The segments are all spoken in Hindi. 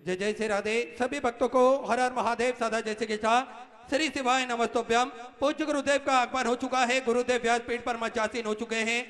जय जय श्री राधे। सभी भक्तों को हर हर महादेव सदा जैसे के साथ श्री शिवाय नमस्तोभ्यम। पूज्य गुरुदेव का आगमन हो चुका है। गुरुदेव व्यासपीठ पर मचासीन हो चुके हैं।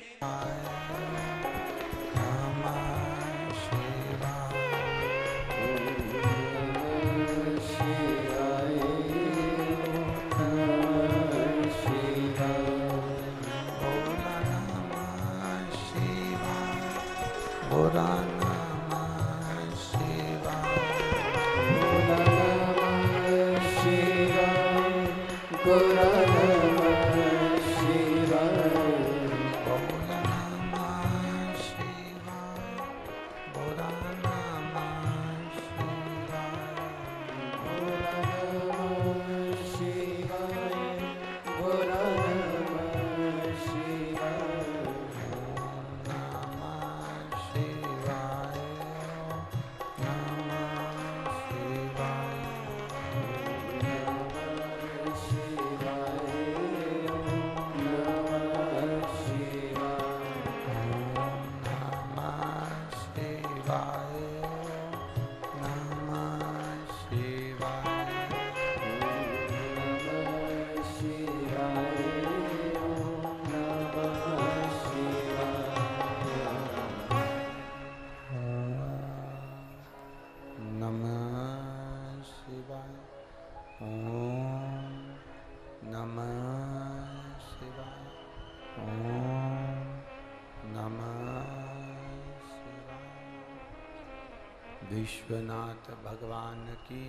विश्वनाथ भगवान की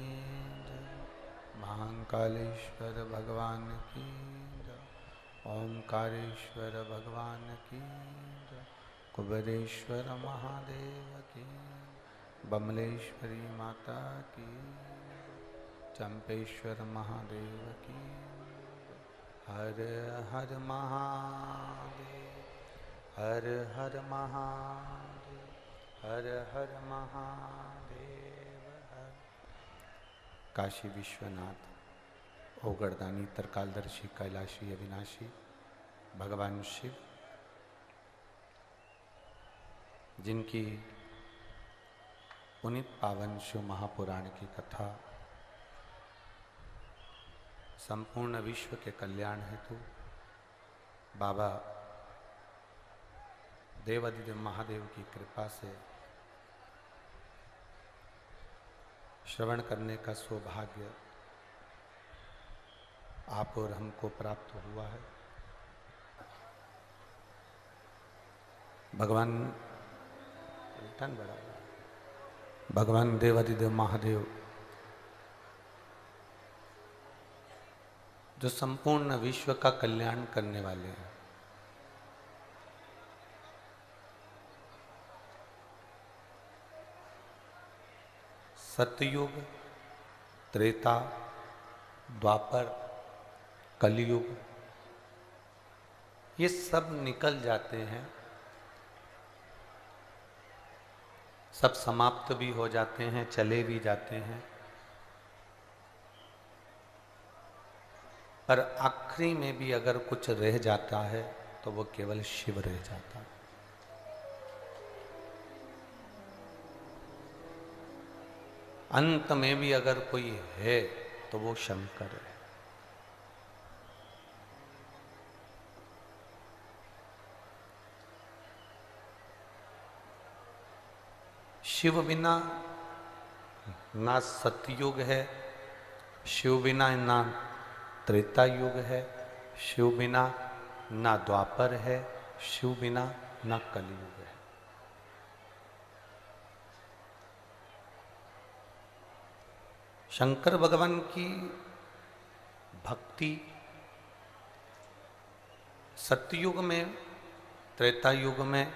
जय। महाकालेश्वर भगवान की जय। ओंकारेश्वर भगवान की जय। कुबेरेश्वर महादेव की। बमलेश्वरी माता की। चंपेश्वर महादेव की। हर हर महादेव, हर हर महादेव, हर हर महादेव हर। काशी विश्वनाथ ओगरदानी तरकालदर्शी कैलाशी अविनाशी भगवान शिव, जिनकी पुनित पावन शिव महापुराण की कथा संपूर्ण विश्व के कल्याण हेतु बाबा देवादिदेव महादेव की कृपा से श्रवण करने का सौभाग्य आप और हमको प्राप्त हुआ है। भगवान देवादिदेव महादेव जो संपूर्ण विश्व का कल्याण करने वाले हैं, सतयुग, त्रेता, द्वापर, कलयुग, ये सब निकल जाते हैं, सब समाप्त भी हो जाते हैं, चले भी जाते हैं, पर आखिरी में भी अगर कुछ रह जाता है तो वो केवल शिव रह जाता है। अंत में भी अगर कोई है तो वो शंकर है। शिव बिना ना सतयुग है, शिव बिना ना त्रेता युग है, शिव बिना ना द्वापर है, शिव बिना ना कलयुग है। शंकर भगवान की भक्ति सतयुग में, त्रेता युग में,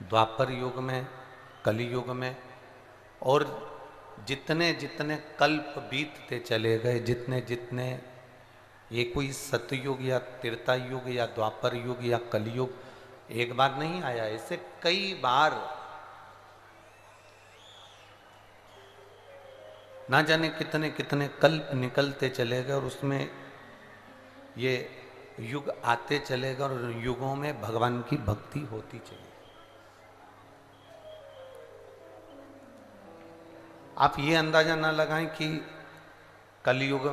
द्वापर युग में, कलयुग में और जितने जितने कल्प बीतते चले गए, जितने जितने, ये कोई सतयुग या त्रेता युग या द्वापर युग या कलयुग एक बार नहीं आया, ऐसे कई बार ना जाने कितने कितने कल्प निकलते चले गए और उसमें ये युग आते चले गए और युगों में भगवान की भक्ति होती चली। आप ये अंदाजा ना लगाएं कि कलयुग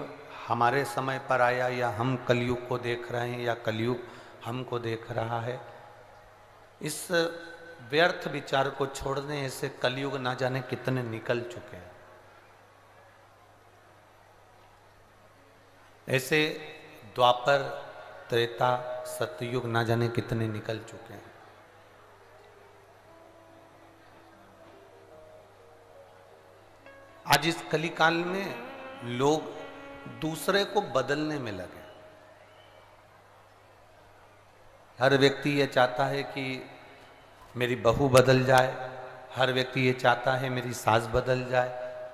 हमारे समय पर आया या हम कलयुग को देख रहे हैं या कलयुग हमको देख रहा है। इस व्यर्थ विचार को छोड़ दें, ऐसे कलयुग ना जाने कितने निकल चुके हैं। ऐसे द्वापर, त्रेता, सतयुग ना जाने कितने निकल चुके हैं। आज इस कलिकाल में लोग दूसरे को बदलने में लगे। हर व्यक्ति ये चाहता है कि मेरी बहू बदल जाए, हर व्यक्ति ये चाहता है मेरी सास बदल जाए,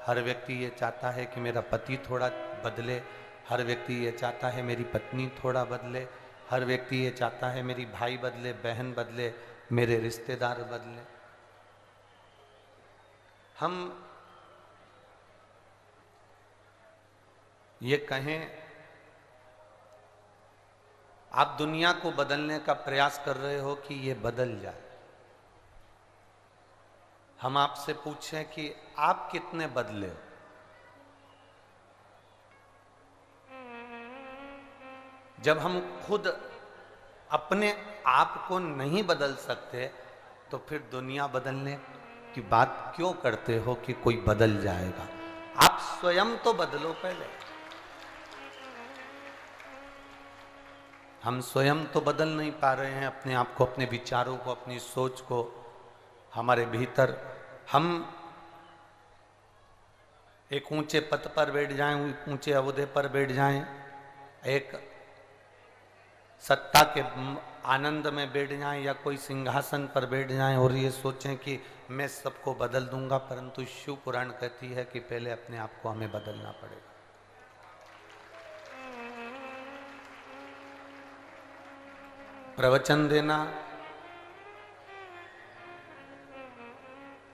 हर व्यक्ति ये चाहता है कि मेरा पति थोड़ा बदले, हर व्यक्ति ये चाहता है मेरी पत्नी थोड़ा बदले, हर व्यक्ति ये चाहता है मेरी भाई बदले, बहन बदले, मेरे रिश्तेदार बदले। हम ये कहें, आप दुनिया को बदलने का प्रयास कर रहे हो कि ये बदल जाए। हम आपसे पूछें कि आप कितने बदले हो। जब हम खुद अपने आप को नहीं बदल सकते तो फिर दुनिया बदलने की बात क्यों करते हो कि कोई बदल जाएगा। आप स्वयं तो बदलो पहले। हम स्वयं तो बदल नहीं पा रहे हैं अपने आप को, अपने विचारों को, अपनी सोच को। हमारे भीतर हम एक ऊंचे पद पर बैठ जाएं, ऊंचे अहदे पर बैठ जाएं, एक सत्ता के आनंद में बैठ जाएं या कोई सिंहासन पर बैठ जाएं और ये सोचें कि मैं सबको बदल दूंगा, परंतु शिव पुराण कहती है कि पहले अपने आप को हमें बदलना पड़ेगा। प्रवचन देना,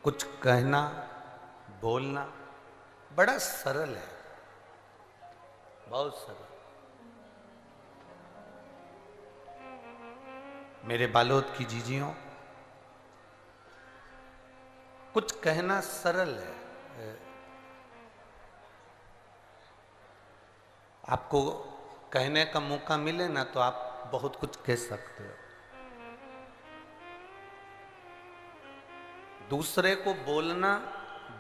कुछ कहना, बोलना बड़ा सरल है, बहुत सरल। मेरे बालोद की जीजियों, कुछ कहना सरल है। आपको कहने का मौका मिले ना तो आप बहुत कुछ कह सकते हो। दूसरे को बोलना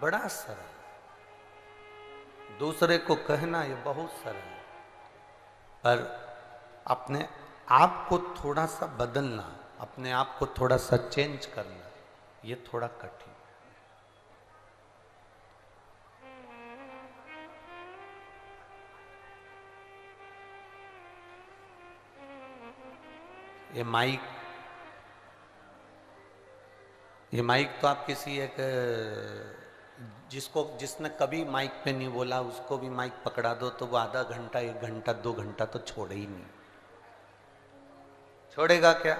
बड़ा सरल, दूसरे को कहना ये बहुत सरल है, पर अपने आप को थोड़ा सा बदलना, अपने आप को थोड़ा सा चेंज करना, ये थोड़ा कठिन। ये माइक तो आप किसी एक जिसने कभी माइक पे नहीं बोला उसको भी माइक पकड़ा दो तो वो आधा घंटा, 1 घंटा, 2 घंटा तो छोड़े ही नहीं। छोड़ेगा क्या?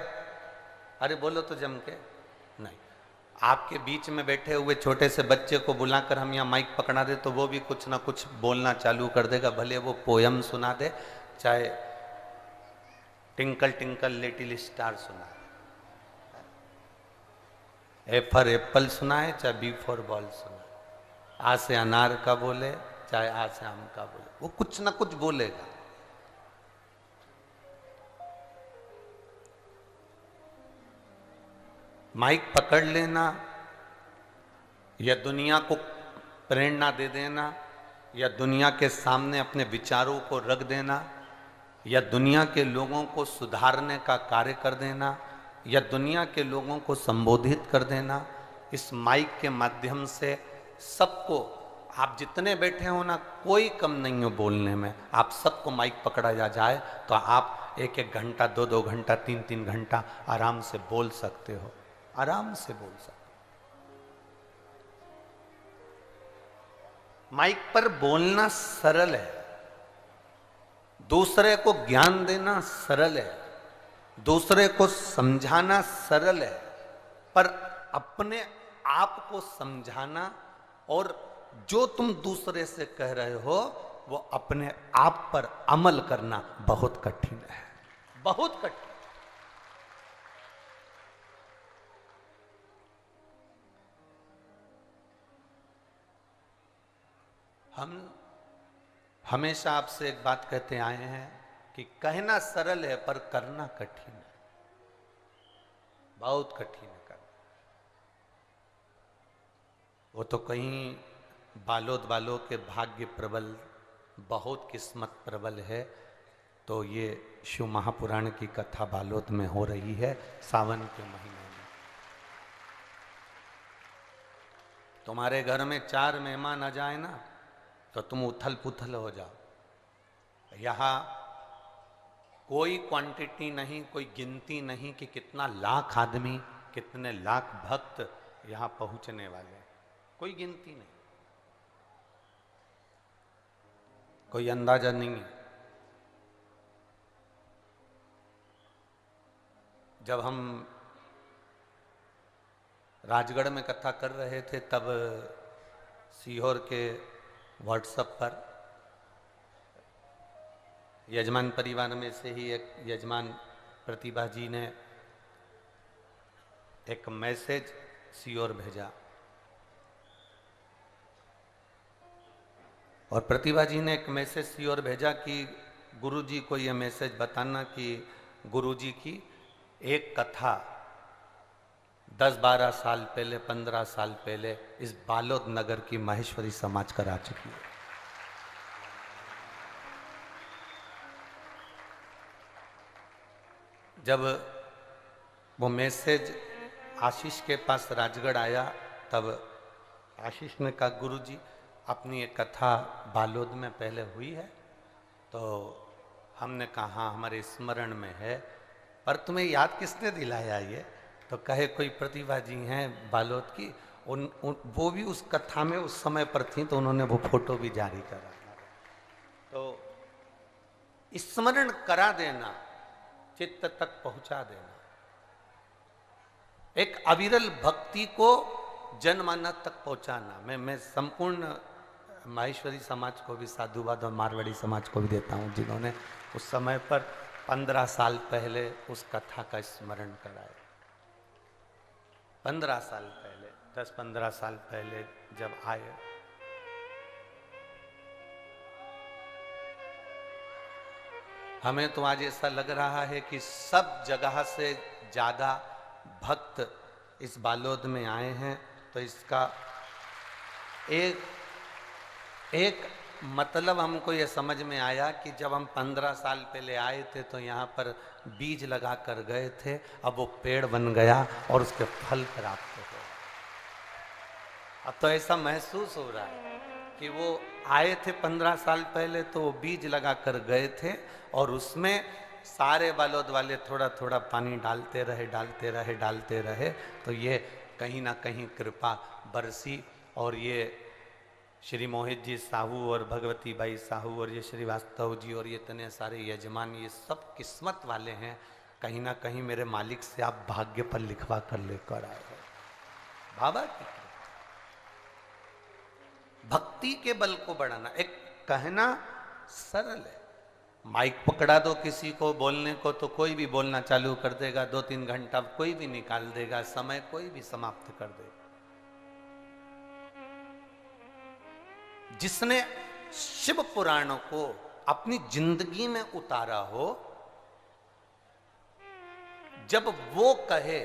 अरे बोलो तो जम के नहीं। आपके बीच में बैठे हुए छोटे से बच्चे को बुलाकर हम यहाँ माइक पकड़ा दे तो वो भी कुछ ना कुछ बोलना चालू कर देगा, भले वो पोयम सुना दे, चाहे टिंकल टिंकल लिटिल स्टार सुना दे, ए फॉर एप्पल सुनाए चाहे बी फॉर बॉल सुनाए, आ से अनार का बोले चाहे आ से आम का बोले, वो कुछ ना कुछ बोलेगा। माइक पकड़ लेना या दुनिया को प्रेरणा दे देना या दुनिया के सामने अपने विचारों को रख देना या दुनिया के लोगों को सुधारने का कार्य कर देना या दुनिया के लोगों को संबोधित कर देना, इस माइक के माध्यम से सबको, आप जितने बैठे हो ना, कोई कम नहीं हो बोलने में। आप सबको माइक पकड़ा जाए तो आप 1-1 घंटा, 2-2 घंटा, 3-3 घंटा आराम से बोल सकते हो, आराम से बोल सकते हो। माइक पर बोलना सरल है, दूसरे को ज्ञान देना सरल है, दूसरे को समझाना सरल है, पर अपने आप को समझाना और जो तुम दूसरे से कह रहे हो वो अपने आप पर अमल करना बहुत कठिन है, बहुत कठिन। हम हमेशा आपसे एक बात कहते आए हैं कि कहना सरल है पर करना कठिन है, बहुत कठिन है करना। वो तो कहीं बालोद वालों के भाग्य प्रबल, बहुत किस्मत प्रबल है। तो ये शिव महापुराण की कथा बालोद में हो रही है सावन के महीने में। तुम्हारे घर में 4 मेहमान आ जाए ना तो तुम उथल पुथल हो जाओ। यहाँ कोई क्वांटिटी नहीं, कोई गिनती नहीं कि कितना लाख आदमी, कितने लाख भक्त यहाँ पहुंचने वाले हैं, कोई गिनती नहीं, कोई अंदाजा नहीं है। जब हम राजगढ़ में कथा कर रहे थे तब सीहोर के व्हाट्सएप पर यजमान परिवार में से ही एक यजमान प्रतिभा जी ने एक मैसेज सीहोर भेजा और प्रतिभा जी ने एक मैसेज सीहोर भेजा कि गुरुजी को ये मैसेज बताना कि गुरुजी की एक कथा 10-12 साल पहले, 15 साल पहले इस बालोद नगर की माहेश्वरी समाज करा चुकी है। जब वो मैसेज आशीष के पास राजगढ़ आया तब आशीष ने कहा गुरुजी अपनी एक कथा बालोद में पहले हुई है। तो हमने कहा हाँ हमारे स्मरण में है, पर तुम्हें याद किसने दिलाया ये? तो कहे कोई प्रतिभा जी हैं बालोद की, वो भी उस कथा में उस समय पर थी तो उन्होंने वो फोटो भी जारी करा। तो स्मरण करा देना, चित्त तक पहुंचा देना, एक अविरल भक्ति को जनमानस तक पहुंचाना। मैं संपूर्ण माहेश्वरी समाज को भी साधुवाद और मारवाड़ी समाज को भी देता हूं जिन्होंने उस समय पर 15 साल पहले उस कथा का स्मरण कराया। 15 साल पहले, 10-15 साल पहले जब आए, हमें तो आज ऐसा लग रहा है कि सब जगह से ज्यादा भक्त इस बालोद में आए हैं। तो इसका एक मतलब हमको ये समझ में आया कि जब हम 15 साल पहले आए थे तो यहाँ पर बीज लगा कर गए थे, अब वो पेड़ बन गया और उसके फल प्राप्त हो गए। अब तो ऐसा महसूस हो रहा है कि वो आए थे 15 साल पहले तो वो बीज लगा कर गए थे और उसमें सारे बालोद वाले थोड़ा थोड़ा पानी डालते रहे तो ये कहीं ना कहीं कृपा बरसी। और ये श्री मोहित जी साहू और भगवती बाई साहू और ये श्रीवास्तव जी और ये इतने सारे यजमान, ये सब किस्मत वाले हैं। कहीं ना कहीं मेरे मालिक से आप भाग्य पर लिखवा कर लेकर आए हो। बाबा की भक्ति के बल को बढ़ाना, एक कहना सरल है, माइक पकड़ा दो किसी को बोलने को तो कोई भी बोलना चालू कर देगा, 2-3 घंटा कोई भी निकाल देगा, समय कोई भी समाप्त कर देगा। जिसने शिव पुराणों को अपनी जिंदगी में उतारा हो, जब वो कहे,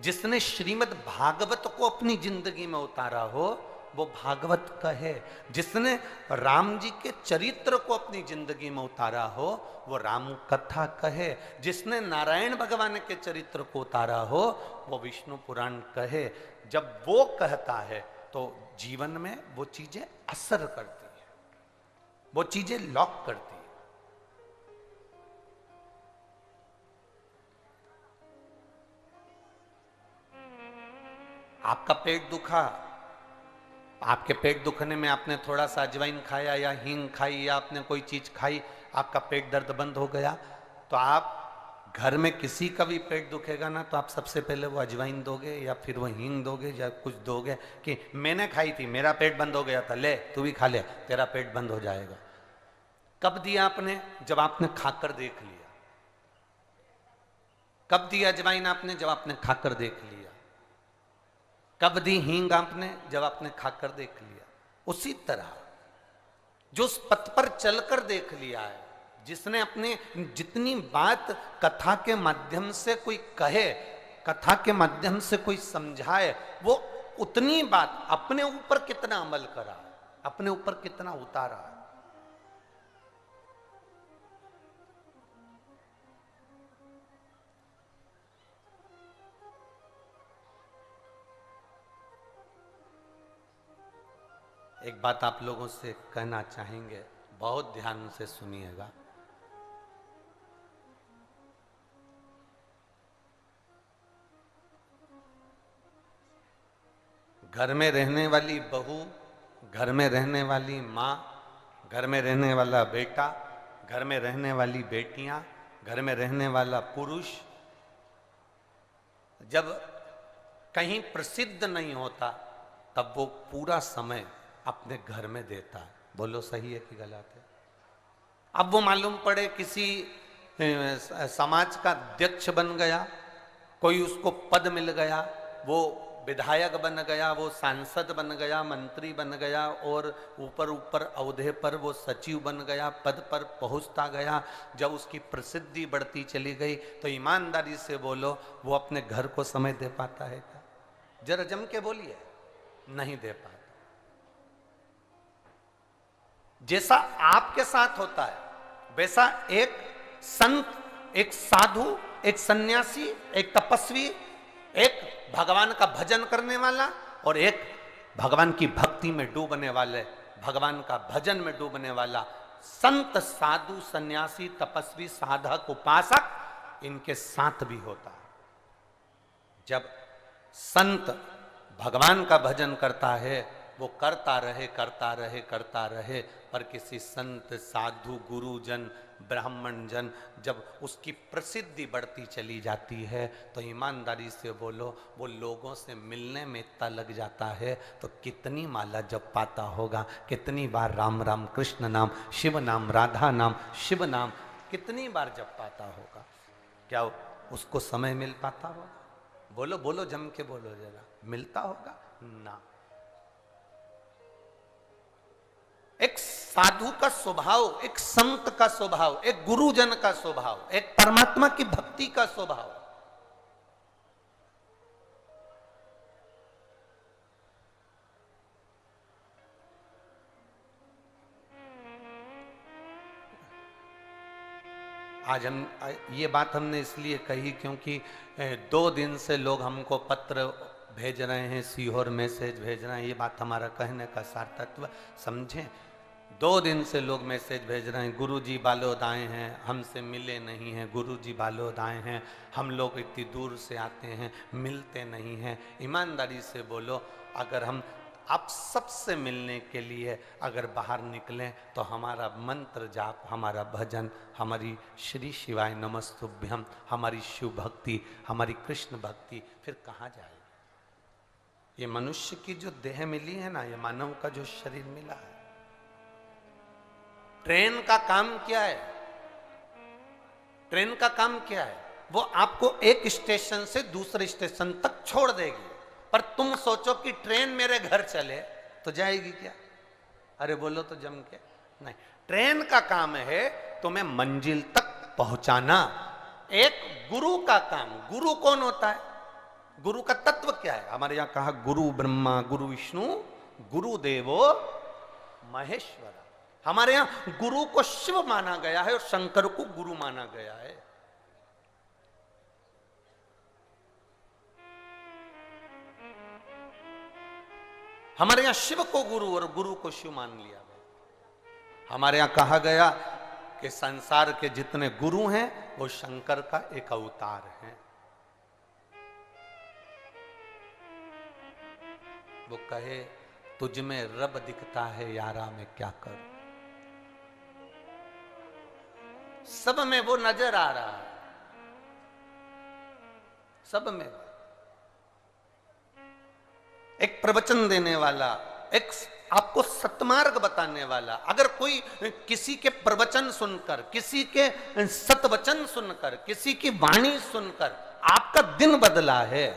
जिसने श्रीमद् भागवत को अपनी जिंदगी में उतारा हो वो भागवत कहे, जिसने राम जी के चरित्र को अपनी जिंदगी में उतारा हो वो राम कथा कहे, जिसने नारायण भगवान के चरित्र को उतारा हो वो विष्णु पुराण कहे। जब वो कहता है तो जीवन में वो चीजें असर करती है, वो चीजें लॉक करती है। आपका पेट दुखा, आपके पेट दुखने में आपने थोड़ा सा अजवाइन खाया या हींग खाई या आपने कोई चीज खाई, आपका पेट दर्द बंद हो गया, तो आप घर में किसी का भी पेट दुखेगा ना तो आप सबसे पहले वो अजवाइन दोगे या फिर वो हींग दोगे या कुछ दोगे कि मैंने खाई थी, मेरा पेट बंद हो गया था, ले तू भी खा ले, तेरा पेट बंद हो जाएगा। कब दिया आपने? जब आपने खाकर देख लिया। कब दिया अजवाइन आपने? जब आपने खाकर देख लिया। कब दी हींग आपने? जब आपने खाकर देख लिया। उसी तरह जो उस पथ पर चलकर देख लिया है, जिसने अपने जितनी बात कथा के माध्यम से कोई कहे, कथा के माध्यम से कोई समझाए, वो उतनी बात अपने ऊपर कितना अमल करा है, अपने ऊपर कितना उतारा है। एक बात आप लोगों से कहना चाहेंगे, बहुत ध्यान से सुनिएगा। घर में रहने वाली बहू, घर में रहने वाली माँ, घर में रहने वाला बेटा, घर में रहने वाली बेटियां, घर में रहने वाला पुरुष जब कहीं प्रसिद्ध नहीं होता तब वो पूरा समय अपने घर में देता है। बोलो सही है कि गलत है? अब वो मालूम पड़े किसी समाज का अध्यक्ष बन गया, कोई उसको पद मिल गया, वो विधायक बन गया, वो सांसद बन गया, मंत्री बन गया, और ऊपर ऊपर औहदे पर वो सचिव बन गया, पद पर पहुंचता गया। जब उसकी प्रसिद्धि बढ़ती चली गई तो ईमानदारी से बोलो, वो अपने घर को समय दे पाता है क्या? जरा जम के बोलिए, नहीं दे पाता। जैसा आपके साथ होता है वैसा एक संत, एक साधु, एक सन्यासी, एक तपस्वी, एक भगवान का भजन करने वाला और एक भगवान की भक्ति में डूबने वाले, भगवान का भजन में डूबने वाला संत, साधु, सन्यासी, तपस्वी, साधक, उपासक, इनके साथ भी होता है। जब संत भगवान का भजन करता है, वो करता रहे, करता रहे, करता रहे, पर किसी संत, साधु, गुरुजन, ब्राह्मण जन जब उसकी प्रसिद्धि बढ़ती चली जाती है तो ईमानदारी से बोलो, वो लोगों से मिलने में इतना लग जाता है तो कितनी माला जप पाता होगा, कितनी बार राम राम कृष्ण नाम, शिव नाम, राधा नाम, शिव नाम कितनी बार जप पाता होगा। क्या उसको समय मिल पाता होगा? बोलो बोलो, जम के बोलो जरा, मिलता होगा ना। एक साधु का स्वभाव, एक संत का स्वभाव, एक गुरुजन का स्वभाव, एक परमात्मा की भक्ति का स्वभाव, आज हम ये बात हमने इसलिए कही क्योंकि 2 दिन से लोग हमको पत्र भेज रहे हैं, सीहोर मैसेज भेज रहे हैं। ये बात हमारा कहने का सार्थत्व समझें। 2 दिन से लोग मैसेज भेज रहे हैं, गुरुजी बालोद आए हैं, हमसे मिले नहीं हैं, गुरुजी बालोद आए हैं, हम लोग इतनी दूर से आते हैं, मिलते नहीं हैं। ईमानदारी से बोलो, अगर हम आप सबसे मिलने के लिए अगर बाहर निकलें तो हमारा मंत्र जाप, हमारा भजन, हमारी श्री शिवाय नमस्तुभ्यम, हमारी शिव भक्ति, हमारी कृष्ण भक्ति फिर कहाँ जाएगी? ये मनुष्य की जो देह मिली है ना, ये मानव का जो शरीर मिला है, ट्रेन का काम क्या है? ट्रेन का काम क्या है? वो आपको एक स्टेशन से दूसरे स्टेशन तक छोड़ देगी, पर तुम सोचो कि ट्रेन मेरे घर चले तो जाएगी क्या? अरे बोलो तो जम के नहीं। ट्रेन का काम है तुम्हें मंजिल तक पहुंचाना। एक गुरु का काम, गुरु कौन होता है? गुरु का तत्व क्या है? हमारे यहां कहा गुरु ब्रह्मा, गुरु विष्णु, गुरु देवो महेश्वर। हमारे यहां गुरु को शिव माना गया है और शंकर को गुरु माना गया है। हमारे यहां शिव को गुरु और गुरु को शिव मान लिया गया। हमारे यहां कहा गया कि संसार के जितने गुरु हैं वो शंकर का एक अवतार है। वो कहे तुझ में रब दिखता है यारा, मैं क्या करूं? सब में वो नजर आ रहा है, सब में। एक प्रवचन देने वाला, एक आपको सत्मार्ग बताने वाला, अगर कोई किसी के प्रवचन सुनकर, किसी के सतवचन सुनकर, किसी की वाणी सुनकर आपका दिन बदला है,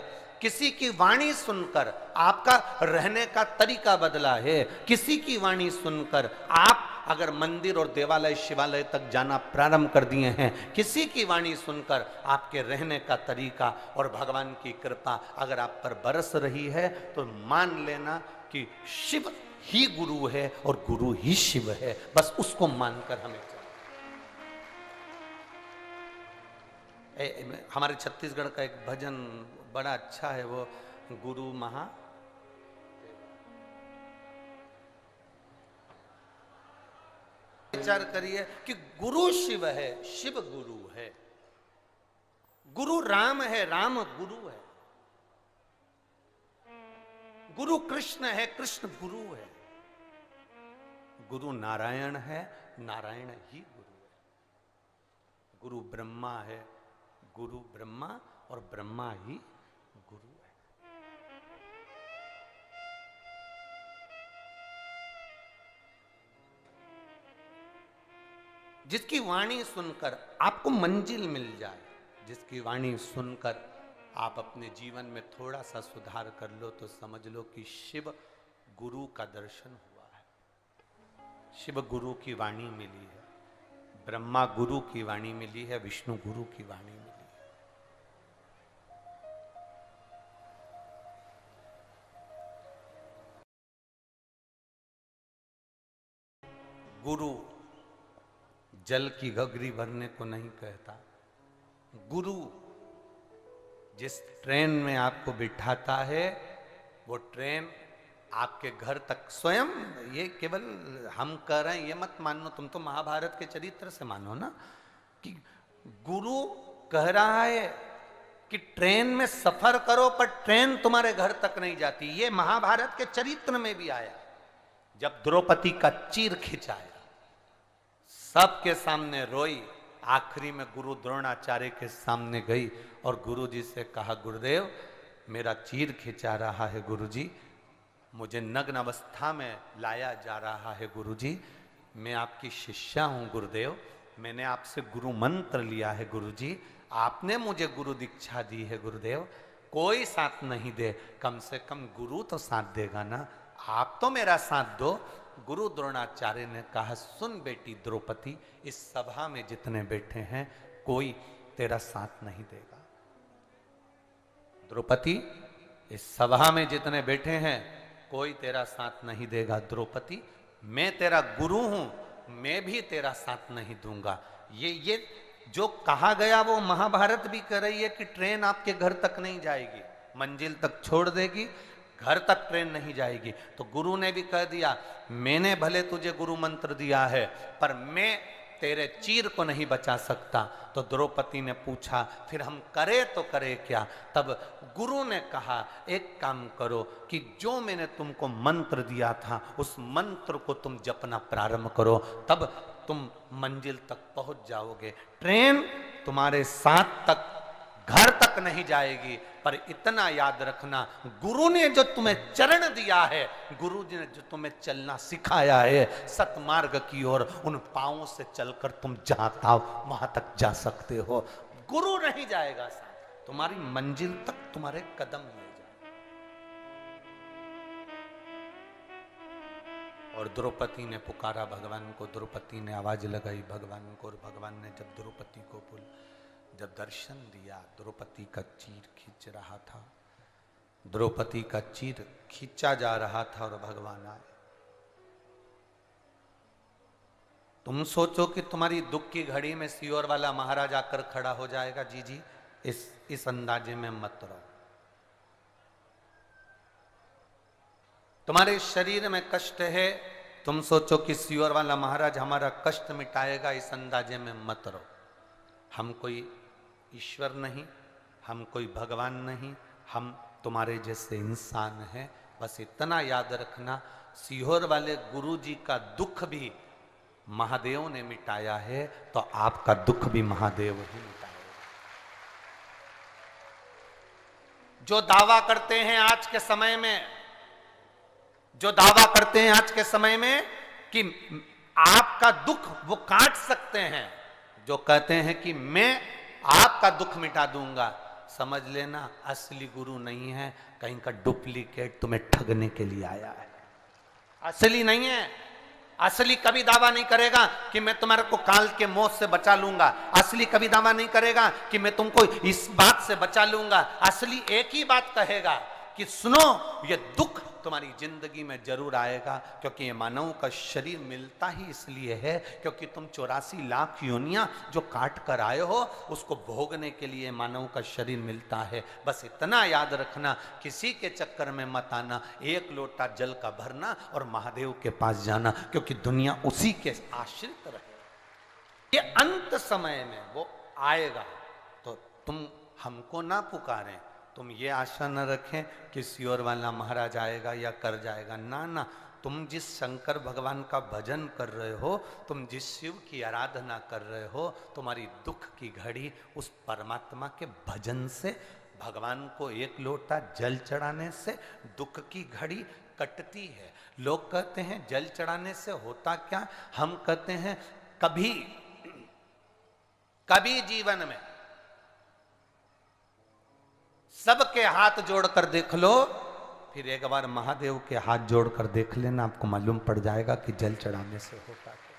किसी की वाणी सुनकर आपका रहने का तरीका बदला है, किसी की वाणी सुनकर आप अगर मंदिर और देवालय शिवालय तक जाना प्रारंभ कर दिए हैं, किसी की वाणी सुनकर आपके रहने का तरीका और भगवान की कृपा अगर आप पर बरस रही है, तो मान लेना कि शिव ही गुरु है और गुरु ही शिव है। बस उसको मानकर हमें हमारे छत्तीसगढ़ का एक भजन बड़ा अच्छा है, वो गुरु महा विचार करिए कि गुरु शिव है, शिव गुरु है, गुरु राम है, राम गुरु है, गुरु कृष्ण है, कृष्ण गुरु है, गुरु नारायण है, नारायण ही गुरु है, गुरु ब्रह्मा है, गुरु ब्रह्मा और ब्रह्मा ही गुरु है। जिसकी वाणी सुनकर आपको मंजिल मिल जाए, जिसकी वाणी सुनकर आप अपने जीवन में थोड़ा सा सुधार कर लो, तो समझ लो कि शिव गुरु का दर्शन हुआ है। शिव गुरु की वाणी मिली है, ब्रह्मा गुरु की वाणी मिली है, विष्णु गुरु की वाणी मिली है। गुरु जल की गगरी भरने को नहीं कहता। गुरु जिस ट्रेन में आपको बिठाता है, वो ट्रेन आपके घर तक स्वयं, ये केवल हम कह रहे हैं ये मत मानो, तुम तो महाभारत के चरित्र से मानो ना, कि गुरु कह रहा है कि ट्रेन में सफर करो पर ट्रेन तुम्हारे घर तक नहीं जाती। ये महाभारत के चरित्र में भी आया, जब द्रौपदी का चीर खिंचाया, सबके सामने रोई, आखिरी में गुरु द्रोणाचार्य के सामने गई और गुरु जी से कहा, गुरुदेव मेरा चीर खिंचा रहा है गुरुजी, मुझे नग्न अवस्था में लाया जा रहा है गुरुजी, मैं आपकी शिष्या हूं गुरुदेव, मैंने आपसे गुरु मंत्र लिया है गुरुजी, आपने मुझे गुरु दीक्षा दी है गुरुदेव, कोई साथ नहीं दे, कम से कम गुरु तो साथ देगा ना, आप तो मेरा साथ दो। गुरु द्रोणाचार्य ने कहा, सुन बेटी द्रौपदी, इस सभा में जितने बैठे हैं कोई तेरा साथ नहीं देगा। द्रौपदी, इस सभा में जितने बैठे हैं कोई तेरा साथ नहीं देगा। द्रौपदी, मैं तेरा गुरु हूं, मैं भी तेरा साथ नहीं दूंगा। ये जो कहा गया वो महाभारत भी कह रही है कि ट्रेन आपके घर तक नहीं जाएगी, मंजिल तक छोड़ देगी, घर तक ट्रेन नहीं जाएगी। तो गुरु ने भी कह दिया, मैंने भले तुझे गुरु मंत्र दिया है पर मैं तेरे चीर को नहीं बचा सकता। तो द्रौपदी ने पूछा, फिर हम करे तो करे क्या? तब गुरु ने कहा, एक काम करो कि जो मैंने तुमको मंत्र दिया था उस मंत्र को तुम जपना प्रारंभ करो, तब तुम मंजिल तक पहुंच जाओगे। ट्रेन तुम्हारे साथ तक, घर तक नहीं जाएगी, पर इतना याद रखना, गुरु ने जो तुम्हें चरण दिया है, गुरु जी ने जो तुम्हें चलना सिखाया है सतमार्ग की ओर, उन पांवों से चलकर तुम जहां था वहां तक जा सकते हो। गुरु नहीं जाएगा साथ, तुम्हारी मंजिल तक तुम्हारे कदम ले जाए। और द्रौपदी ने पुकारा भगवान को, द्रौपदी ने आवाज लगाई भगवान को, और भगवान ने जब द्रौपदी को जब दर्शन दिया, द्रौपदी का चीर खींच रहा था, द्रौपदी का चीर खींचा जा रहा था और भगवान आए। तुम सोचो कि तुम्हारी दुख की घड़ी में सियोर वाला महाराज आकर खड़ा हो जाएगा? जी जी, इस अंदाजे में मत रहो। तुम्हारे शरीर में कष्ट है, तुम सोचो कि सियोर वाला महाराज हमारा कष्ट मिटाएगा, इस अंदाजे में मत रहो। हम कोई ईश्वर नहीं, हम कोई भगवान नहीं, हम तुम्हारे जैसे इंसान हैं। बस इतना याद रखना, सीहोर वाले गुरु जी का दुख भी महादेव ने मिटाया है, तो आपका दुख भी महादेव ही मिटाएगा। जो दावा करते हैं आज के समय में, जो दावा करते हैं आज के समय में कि आपका दुख वो काट सकते हैं, जो कहते हैं कि मैं आपका दुख मिटा दूंगा, समझ लेना असली गुरु नहीं है, कहीं का डुप्लीकेट तुम्हें ठगने के लिए आया है। असली नहीं है, असली कभी दावा नहीं करेगा कि मैं तुम्हारे को काल के मौत से बचा लूंगा। असली कभी दावा नहीं करेगा कि मैं तुमको इस बात से बचा लूंगा। असली एक ही बात कहेगा कि सुनो, ये दुख तुम्हारी जिंदगी में जरूर आएगा, क्योंकि ये मानव का शरीर मिलता ही इसलिए है क्योंकि तुम 84 लाख योनियां जो काट कर आए हो उसको भोगने के लिए मानव का शरीर मिलता है। बस इतना याद रखना, किसी के चक्कर में मत आना, एक लोटा जल का भरना और महादेव के पास जाना, क्योंकि दुनिया उसी के आश्रित रहे। ये अंत समय में वो आएगा, तो तुम हमको ना पुकारें, तुम ये आशा न रखें किसी और वाला महाराज आएगा या कर जाएगा। ना ना, तुम जिस शंकर भगवान का भजन कर रहे हो, तुम जिस शिव की आराधना कर रहे हो, तुम्हारी दुख की घड़ी उस परमात्मा के भजन से, भगवान को एक लोटा जल चढ़ाने से दुख की घड़ी कटती है। लोग कहते हैं जल चढ़ाने से होता क्या, हम कहते हैं कभी कभी जीवन में सबके हाथ जोड़कर देख लो, फिर एक बार महादेव के हाथ जोड़कर देख लेना, आपको मालूम पड़ जाएगा कि जल चढ़ाने से होता क्या।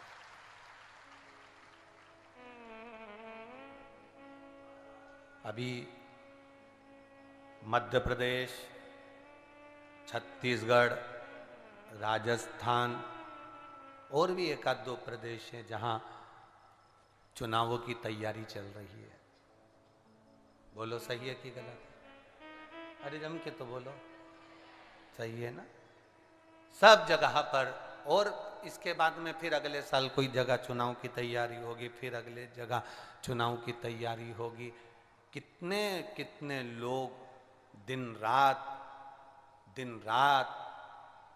अभी मध्य प्रदेश, छत्तीसगढ़, राजस्थान और भी एक आध दो प्रदेश हैं जहां चुनावों की तैयारी चल रही है। बोलो सही है कि गलत? अरे जम के तो बोलो, सही है ना? सब जगह पर, और इसके बाद में फिर अगले साल कोई जगह चुनाव की तैयारी होगी, फिर अगले जगह चुनाव की तैयारी होगी। कितने कितने लोग दिन रात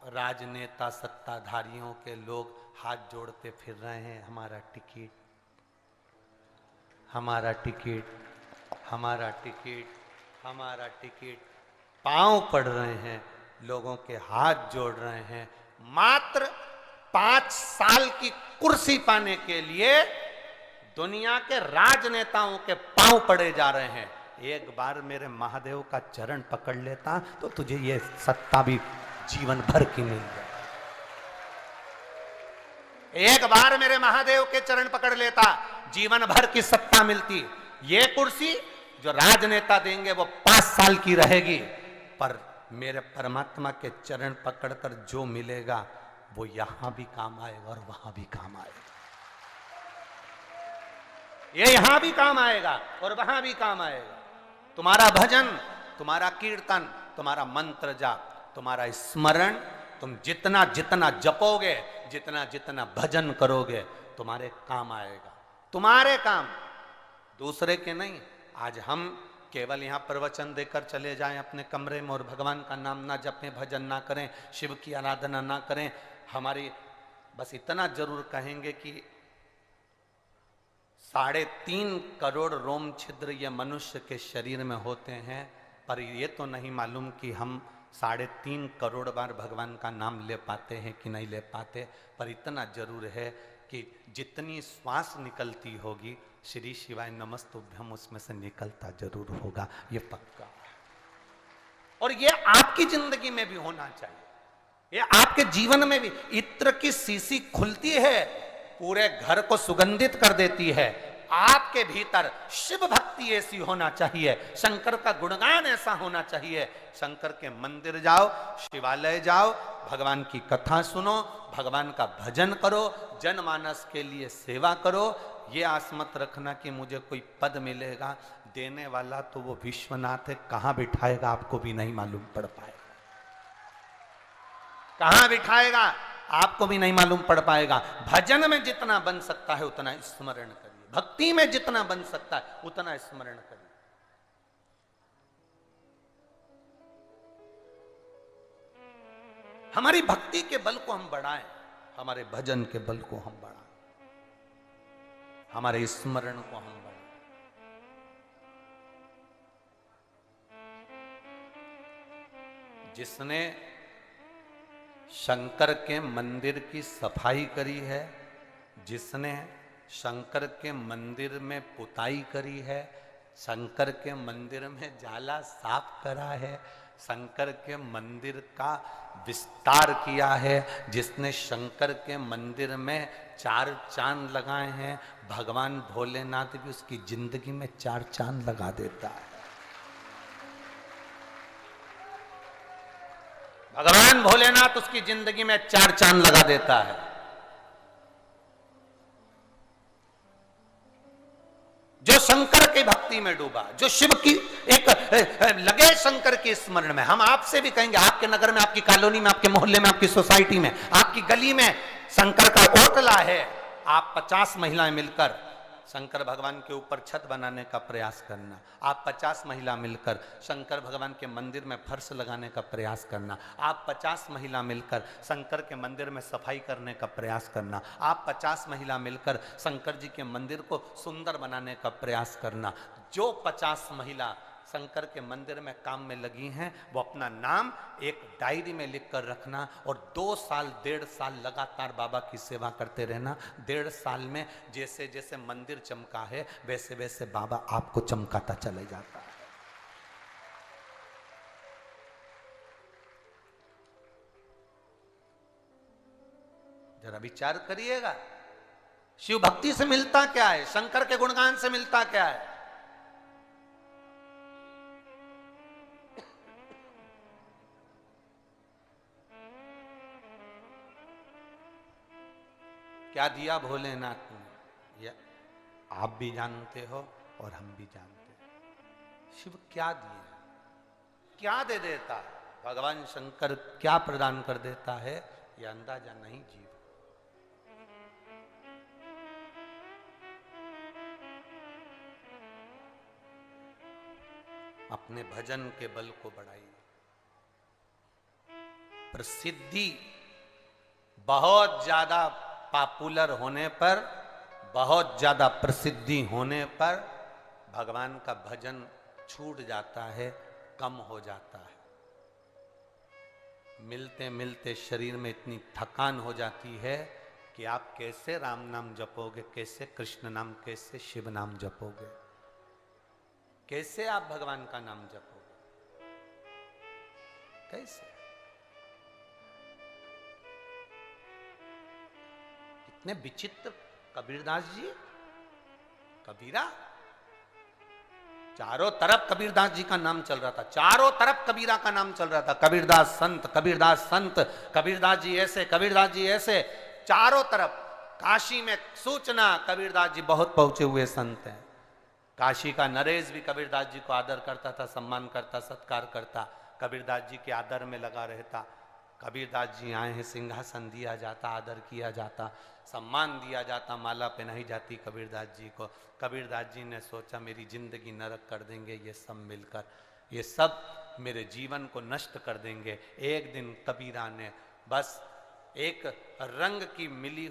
राजनेता, सत्ताधारियों के लोग हाथ जोड़ते फिर रहे हैं, हमारा टिकट, हमारा टिकट, हमारा टिकट, हमारा टिकट, पांव पड़ रहे हैं, लोगों के हाथ जोड़ रहे हैं, मात्र 5 साल की कुर्सी पाने के लिए दुनिया के राजनेताओं के पांव पड़े जा रहे हैं। एक बार मेरे महादेव का चरण पकड़ लेता तो तुझे ये सत्ता भी जीवन भर की मिल जाए। एक बार मेरे महादेव के चरण पकड़ लेता, जीवन भर की सत्ता मिलती। ये कुर्सी जो राजनेता देंगे वो 5 साल की रहेगी, पर मेरे परमात्मा के चरण पकड़कर जो मिलेगा वो यहां भी काम आएगा और वहां भी काम आएगा। ये यहां भी काम आएगा और वहां भी काम आएगा। तुम्हारा भजन, तुम्हारा कीर्तन, तुम्हारा मंत्र जाप, तुम्हारा स्मरण, तुम जितना जितना जपोगे, जितना जितना भजन करोगे, तुम्हारे काम आएगा। तुम्हारे काम, दूसरे के नहीं। आज हम केवल यहाँ प्रवचन देकर चले जाएं अपने कमरे में और भगवान का नाम ना जपें, भजन ना करें, शिव की आराधना ना करें, हमारी बस इतना जरूर कहेंगे कि 3.5 करोड़ रोम छिद्र ये मनुष्य के शरीर में होते हैं, पर ये तो नहीं मालूम कि हम 3.5 करोड़ बार भगवान का नाम ले पाते हैं कि नहीं ले पाते। पर इतना जरूर है कि जितनी श्वास निकलती होगी, श्री शिवाय नमस्तुभ्यम उसमें से निकलता जरूर होगा, ये पक्का। और ये आपकी जिंदगी में भी होना चाहिए, ये आपके जीवन में भी। इत्र की शीशी खुलती है, पूरे घर को सुगंधित कर देती है। आपके भीतर शिव भक्ति ऐसी होना चाहिए, शंकर का गुणगान ऐसा होना चाहिए। शंकर के मंदिर जाओ, शिवालय जाओ, भगवान की कथा सुनो, भगवान का भजन करो, जनमानस के लिए सेवा करो। ये आस मत रखना कि मुझे कोई पद मिलेगा, देने वाला तो वो विश्वनाथ है, कहां बिठाएगा आपको भी नहीं मालूम पड़ पाएगा। कहां बिठाएगा आपको भी नहीं मालूम पड़ पाएगा। भजन में जितना बन सकता है उतना स्मरण करिए, भक्ति में जितना बन सकता है उतना स्मरण करिए। हमारी भक्ति के बल को हम बढ़ाएं, हमारे भजन के बल को हम बढ़ाएं, हमारे स्मरण को हम बढ़ाएं। जिसने शंकर के मंदिर की सफाई करी है, जिसने शंकर के मंदिर में पुताई करी है, शंकर के मंदिर में जाला साफ करा है, शंकर के मंदिर का विस्तार किया है, जिसने शंकर के मंदिर में 4 चांद लगाए हैं, भगवान भोलेनाथ भी उसकी जिंदगी में 4 चांद लगा देता है। भगवान भोलेनाथ उसकी जिंदगी में 4 चांद लगा देता है। जो शंकर की भक्ति में डूबा, जो शिव की एक लगे शंकर के स्मरण में। हम आपसे भी कहेंगे, आपके नगर में, आपकी कॉलोनी में, आपके मोहल्ले में, आपकी सोसाइटी में, आपकी गली में शंकर का ओटला है, आप 50 महिलाएं मिलकर शंकर भगवान के ऊपर छत बनाने का प्रयास करना। आप 50 महिला मिलकर शंकर भगवान के मंदिर में फर्श लगाने का प्रयास करना। आप 50 महिला मिलकर शंकर के मंदिर में सफाई करने का प्रयास करना। आप 50 महिला मिलकर शंकर जी के मंदिर को सुंदर बनाने का प्रयास करना। जो 50 महिला शंकर के मंदिर में काम में लगी हैं, वो अपना नाम एक डायरी में लिख कर रखना और 2 साल 1.5 साल लगातार बाबा की सेवा करते रहना। 1.5 साल में जैसे जैसे मंदिर चमका है, वैसे वैसे बाबा आपको चमकाता चले जाता है। जरा विचार करिएगा, शिव भक्ति से मिलता क्या है, शंकर के गुणगान से मिलता क्या है? क्या दिया भोलेनाथ ने, ये आप भी जानते हो और हम भी जानते हैं। शिव क्या दिए, क्या दे देता है, भगवान शंकर क्या प्रदान कर देता है, ये अंदाजा नहीं जीव। अपने भजन के बल को बढ़ाइए। प्रसिद्धि बहुत ज्यादा पॉपुलर होने पर, बहुत ज्यादा प्रसिद्धि होने पर भगवान का भजन छूट जाता है, कम हो जाता है। मिलते मिलते शरीर में इतनी थकान हो जाती है कि आप कैसे राम नाम जपोगे, कैसे कृष्ण नाम, कैसे शिव नाम जपोगे, कैसे आप भगवान का नाम जपोगे, कैसे? कितने विचित्र कबीरदास जी, कबीरा, चारों तरफ कबीरदास जी का नाम चल रहा था, चारों तरफ कबीरा का नाम चल रहा था। कबीरदास संत, कबीरदास संत, कबीरदास जी ऐसे, कबीरदास जी ऐसे, चारों तरफ। काशी में सूचना, कबीरदास जी बहुत पहुंचे हुए संत हैं। काशी का नरेश भी कबीरदास जी को आदर करता था, सम्मान करता, सत्कार करता, कबीरदास जी के आदर में लगा रहता। कबीरदास जी आए हैं, सिंहासन दिया जाता, आदर किया जाता, सम्मान दिया जाता, माला पहनाई जाती कबीरदास जी को। कबीरदास जी ने सोचा मेरी जिंदगी नरक कर देंगे ये सब मिलकर, ये सब मेरे जीवन को नष्ट कर देंगे। एक दिन कबीरा ने बस एक रंग की मिली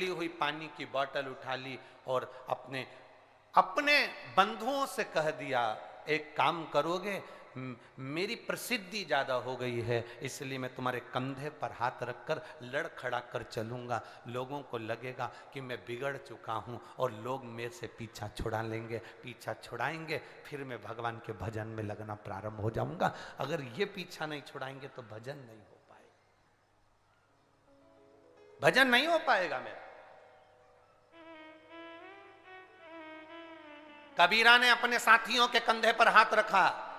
हुई पानी की बोतल उठा ली और अपने बंधुओं से कह दिया, एक काम करोगे, मेरी प्रसिद्धि ज्यादा हो गई है, इसलिए मैं तुम्हारे कंधे पर हाथ रखकर लड़खड़ा कर चलूंगा। लोगों को लगेगा कि मैं बिगड़ चुका हूं और लोग मेरे से पीछा छुड़ा लेंगे, पीछा छुड़ाएंगे, फिर मैं भगवान के भजन में लगना प्रारंभ हो जाऊंगा। अगर ये पीछा नहीं छुड़ाएंगे तो भजन नहीं हो पाएगा, भजन नहीं हो पाएगा मेरा। कबीरा ने अपने साथियों के कंधे पर हाथ रखा,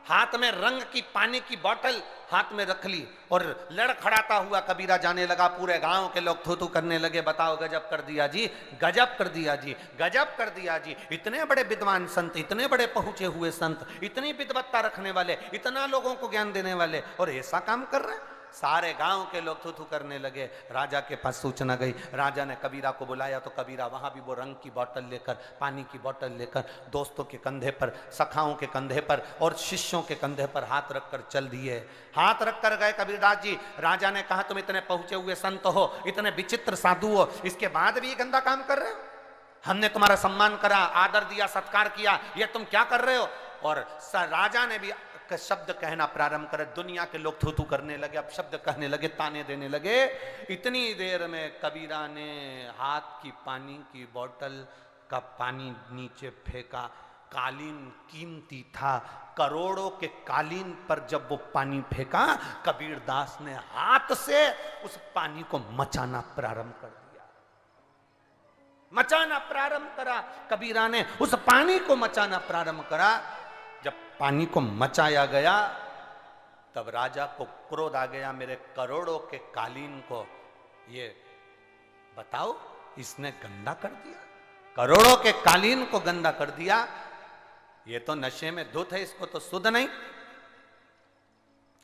हाथ में रंग की पानी की बोतल हाथ में रख ली और लड़खड़ाता हुआ कबीरा जाने लगा। पूरे गांव के लोग थू थू करने लगे, बताओ गजब कर दिया जी, गजब कर दिया जी, गजब कर दिया जी। इतने बड़े विद्वान संत, इतने बड़े पहुंचे हुए संत, इतनी विद्वत्ता रखने वाले, इतना लोगों को ज्ञान देने वाले, और ऐसा काम कर रहे हैं। सारे गांव के लोग थू थू करने लगे। राजा के पास सूचना गई, राजा ने कबीरा को बुलाया तो कबीरा वहां भी वो रंग की बोतल लेकर, पानी की बोतल लेकर दोस्तों के कंधे पर, सखाओं के कंधे पर और शिष्यों के कंधे पर हाथ रखकर चल दिए। हाथ रखकर गए कबीरदास जी। राजा ने कहा तुम इतने पहुंचे हुए संत हो, इतने विचित्र साधु हो, इसके बाद भी ये गंदा काम कर रहे हो? हमने तुम्हारा सम्मान करा, आदर दिया, सत्कार किया, ये तुम क्या कर रहे हो? और राजा ने भी शब्द कहना प्रारंभ करे। दुनिया के लोग थू थू करने लगे, अब शब्द कहने लगे, ताने देने लगे। इतनी देर में कबीरा ने हाथ की पानी की बोतल का पानी नीचे फेंका कालीन कीमती था। करोड़ों के कालीन पर जब वो पानी फेंका, कबीरदास ने हाथ से उस पानी को मचाना प्रारंभ कर दिया। मचाना प्रारंभ करा, कबीरा ने उस पानी को मचाना प्रारंभ करा। जब पानी को मचाया गया तब राजा को क्रोध आ गया, मेरे करोड़ों के कालीन को ये बताओ इसने गंदा कर दिया, करोड़ों के कालीन को गंदा कर दिया। ये तो नशे में धुत है, इसको तो सुध नहीं,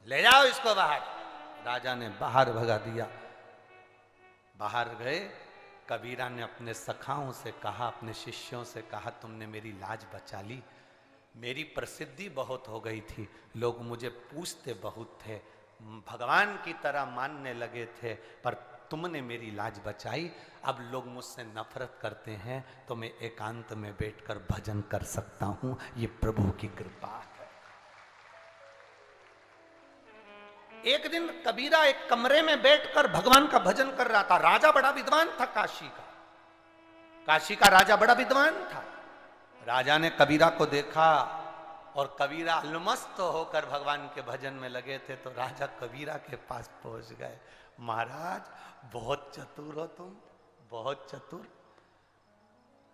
ले जाओ इसको बाहर। राजा ने बाहर भगा दिया। बाहर गए, कबीरा ने अपने सखाओं से कहा, अपने शिष्यों से कहा, तुमने मेरी लाज बचा ली। मेरी प्रसिद्धि बहुत हो गई थी, लोग मुझे पूछते बहुत थे, भगवान की तरह मानने लगे थे, पर तुमने मेरी लाज बचाई। अब लोग मुझसे नफरत करते हैं तो मैं एकांत में बैठकर भजन कर सकता हूं, ये प्रभु की कृपा है। एक दिन कबीरा एक कमरे में बैठकर भगवान का भजन कर रहा था। राजा बड़ा विद्वान था, काशी का राजा बड़ा विद्वान था। राजा ने कबीरा को देखा और कबीरा अलमस्त होकर भगवान के भजन में लगे थे, तो राजा कबीरा के पास पहुंच गए। महाराज बहुत चतुर हो तुम, बहुत चतुर।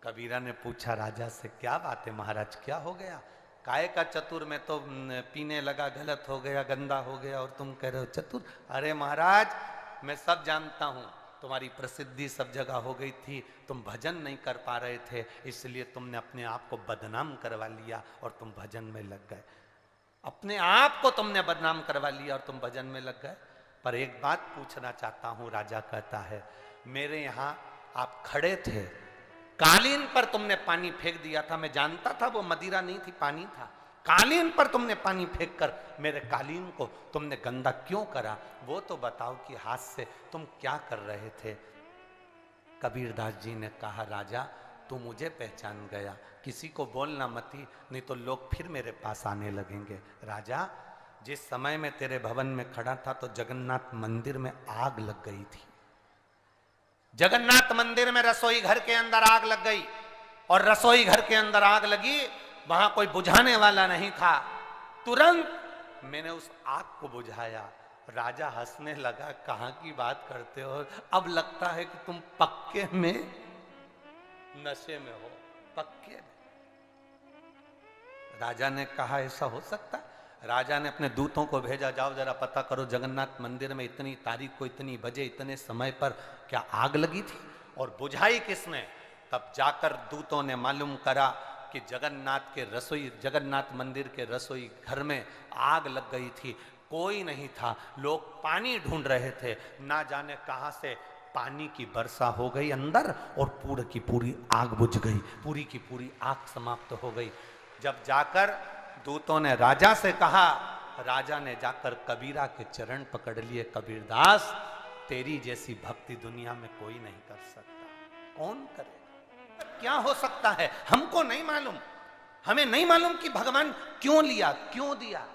कबीरा ने पूछा राजा से, क्या बात है महाराज, क्या हो गया? काय का चतुर, मैं तो पीने लगा, गलत हो गया, गंदा हो गया, और तुम कह रहे हो चतुर। अरे महाराज मैं सब जानता हूं, तुम्हारी प्रसिद्धि सब जगह हो गई थी, तुम भजन नहीं कर पा रहे थे, इसलिए तुमने अपने आप को बदनाम करवा लिया और तुम भजन में लग गए। अपने आप को तुमने बदनाम करवा लिया और तुम भजन में लग गए। पर एक बात पूछना चाहता हूं, राजा कहता है, मेरे यहां आप खड़े थे, कालीन पर तुमने पानी फेंक दिया था, मैं जानता था वो मदिरा नहीं थी, पानी था। कालीन पर तुमने पानी फेंककर मेरे कालीन को तुमने गंदा क्यों करा, वो तो बताओ कि हाथ से तुम क्या कर रहे थे। कबीरदास जी ने कहा, राजा तू मुझे पहचान गया, किसी को बोलना मती, नहीं तो लोग फिर मेरे पास आने लगेंगे। राजा जिस समय में तेरे भवन में खड़ा था तो जगन्नाथ मंदिर में आग लग गई थी। जगन्नाथ मंदिर में रसोई घर के अंदर आग लग गई, और रसोई घर के अंदर आग लगी, वहां कोई बुझाने वाला नहीं था। तुरंत मैंने उस आग को बुझाया। राजा हंसने लगा, कहां की बात करते हो, अब लगता है कि तुम पक्के में नशे में हो, पक्के में। राजा ने कहा, ऐसा हो सकता? राजा ने अपने दूतों को भेजा, जाओ जरा पता करो जगन्नाथ मंदिर में इतनी तारीख को इतनी बजे इतने समय पर क्या आग लगी थी और बुझाई किसने। तब जाकर दूतों ने मालूम करा कि जगन्नाथ मंदिर के रसोई घर में आग लग गई थी। कोई नहीं था, लोग पानी ढूंढ रहे थे, ना जाने कहां से पानी की वर्षा हो गई अंदर, और पूरी की पूरी आग बुझ गई, पूरी की पूरी आग समाप्त हो गई। जब जाकर दूतों ने राजा से कहा, राजा ने जाकर कबीरा के चरण पकड़ लिए, कबीरदास तेरी जैसी भक्ति दुनिया में कोई नहीं कर सकता, कौन करे, क्या हो सकता है, हमको नहीं मालूम, हमें नहीं मालूम कि भगवान क्यों लिया, क्यों दिया।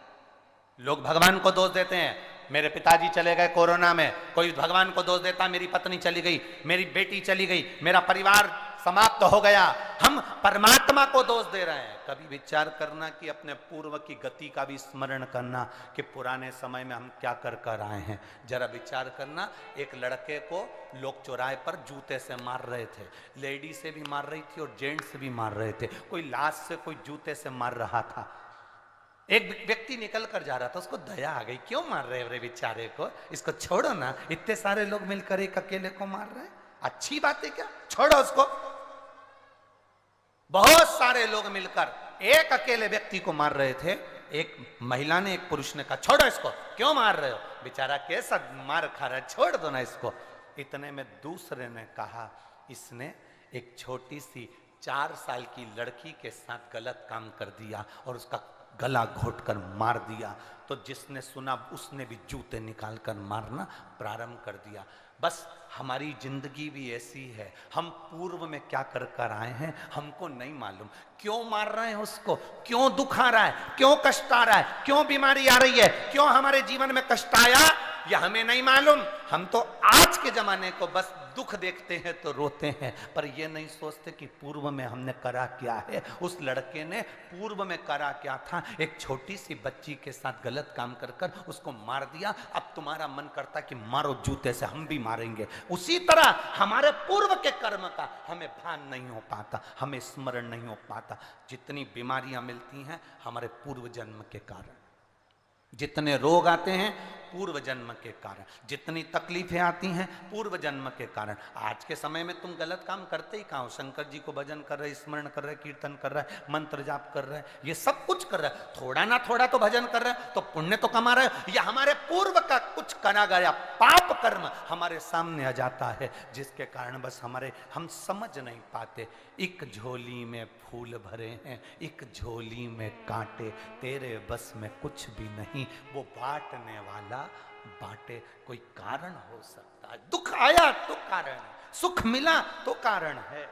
लोग भगवान को दोष देते हैं, मेरे पिताजी चले गए कोरोना में, कोई भगवान को दोष देता, मेरी पत्नी चली गई, मेरी बेटी चली गई, मेरा परिवार समाप्त हो गया, हम परमात्मा को दोष दे रहे हैं। कभी विचार करना कि अपने पूर्व की गति का भी स्मरण करना कि पुराने समय में हम क्या कर कर आए हैं। जरा विचार करना, एक लड़के को लोग चौराहे पर जूते से मार रहे थे, लेडी से भी मार रही थी और जेंट्स से भी मार रहे थे, कोई लाश से कोई जूते से मार रहा था। एक व्यक्ति निकल कर जा रहा था, उसको दया आ गई, क्यों मार रहे रे बेचारे को, इसको छोड़ो ना, इतने सारे लोग मिलकर एक अकेले को मार रहे हैं, अच्छी बात है क्या, छोड़ो उसको। बहुत सारे लोग मिलकर एक अकेले व्यक्ति को मार रहे थे। एक महिला ने, एक पुरुष ने कहा, छोड़ो इसको, क्यों मार रहे हो, बेचारा कैसा मार खा रहा है, छोड़ दो ना इसको। इतने में दूसरे ने कहा, इसने एक छोटी सी 4 साल की लड़की के साथ गलत काम कर दिया और उसका गला घोटकर मार दिया। तो जिसने सुना उसने भी जूते निकालकर मारना प्रारंभ कर दिया। बस हमारी जिंदगी भी ऐसी है, हम पूर्व में क्या कर कर आए हैं हमको नहीं मालूम, क्यों मार रहे हैं उसको, क्यों दुख आ रहा है, क्यों कष्ट आ रहा है, क्यों बीमारी आ रही है, क्यों हमारे जीवन में कष्ट आया, ये हमें नहीं मालूम। हम तो आज के जमाने को बस दुख देखते हैं तो रोते हैं, पर ये नहीं सोचते कि पूर्व में हमने करा क्या है। उस लड़के ने पूर्व में करा क्या था, एक छोटी सी बच्ची के साथ गलत काम कर कर उसको मार दिया। अब तुम्हारा मन करता कि मारो जूते से, हम भी मारेंगे। उसी तरह हमारे पूर्व के कर्म का हमें भान नहीं हो पाता, हमें स्मरण नहीं हो पाता। जितनी बीमारियां मिलती हैं हमारे पूर्व जन्म के कारण, जितने रोग आते हैं पूर्व जन्म के कारण, जितनी तकलीफें आती हैं पूर्व जन्म के कारण। आज के समय में तुम गलत काम करते ही कहाँ हो? शंकर जी को भजन कर रहे, स्मरण कर रहे, कीर्तन कर रहे, मंत्र जाप कर रहे, ये सब कुछ कर रहे, थोड़ा ना थोड़ा तो भजन कर रहे, तो पुण्य तो कमा रहे। ये हमारे पूर्व का कुछ करा गया पाप कर्म हमारे सामने आ जाता है, जिसके कारण बस हम समझ नहीं पाते। एक झोली में फूल भरे हैं, एक झोली में कांटे, तेरे बस में कुछ भी नहीं, वो बांटने वाला बांटे। कोई कारण हो सकता है, दुख आया तो कारण है, सुख मिला तो कारण है।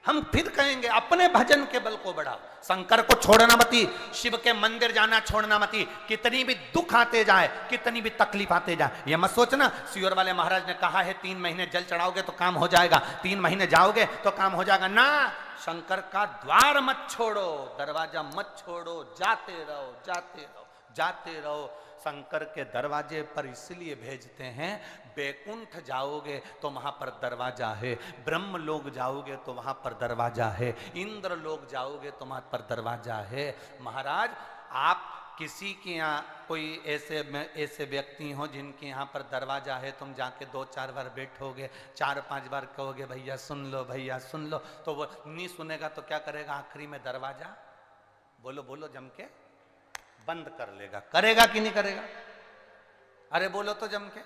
हम फिर कहेंगे अपने भजन के बल को बढ़ाओ, शंकर को छोड़ना मती, शिव के मंदिर जाना छोड़ना मती। कितनी भी दुख आते जाए, कितनी भी तकलीफ आते जाए, ये मत सोचना सियोर वाले महाराज ने कहा है 3 महीने जल चढ़ाओगे तो काम हो जाएगा, 3 महीने जाओगे तो काम हो जाएगा ना। शंकर का द्वार मत छोड़ो, दरवाजा मत छोड़ो, जाते रहो, जाते रहो, जाते रहो। शंकर के दरवाजे पर इसलिए भेजते हैं, बैकुंठ जाओगे तो वहां पर दरवाजा है, ब्रह्म लोग जाओगे तो वहां पर दरवाजा है, इंद्र लोग जाओगे तो वहां पर दरवाजा है। महाराज आप किसी के यहाँ कोई ऐसे व्यक्ति हो जिनके यहाँ पर दरवाजा है, तुम जाके 2-4 बार बैठोगे, 4-5 बार कहोगे भैया सुन लो, भैया सुन लो, तो वो नहीं सुनेगा तो क्या करेगा? आखिरी में दरवाजा बोलो बोलो जम के बंद कर लेगा। करेगा कि नहीं करेगा? अरे बोलो तो जम के।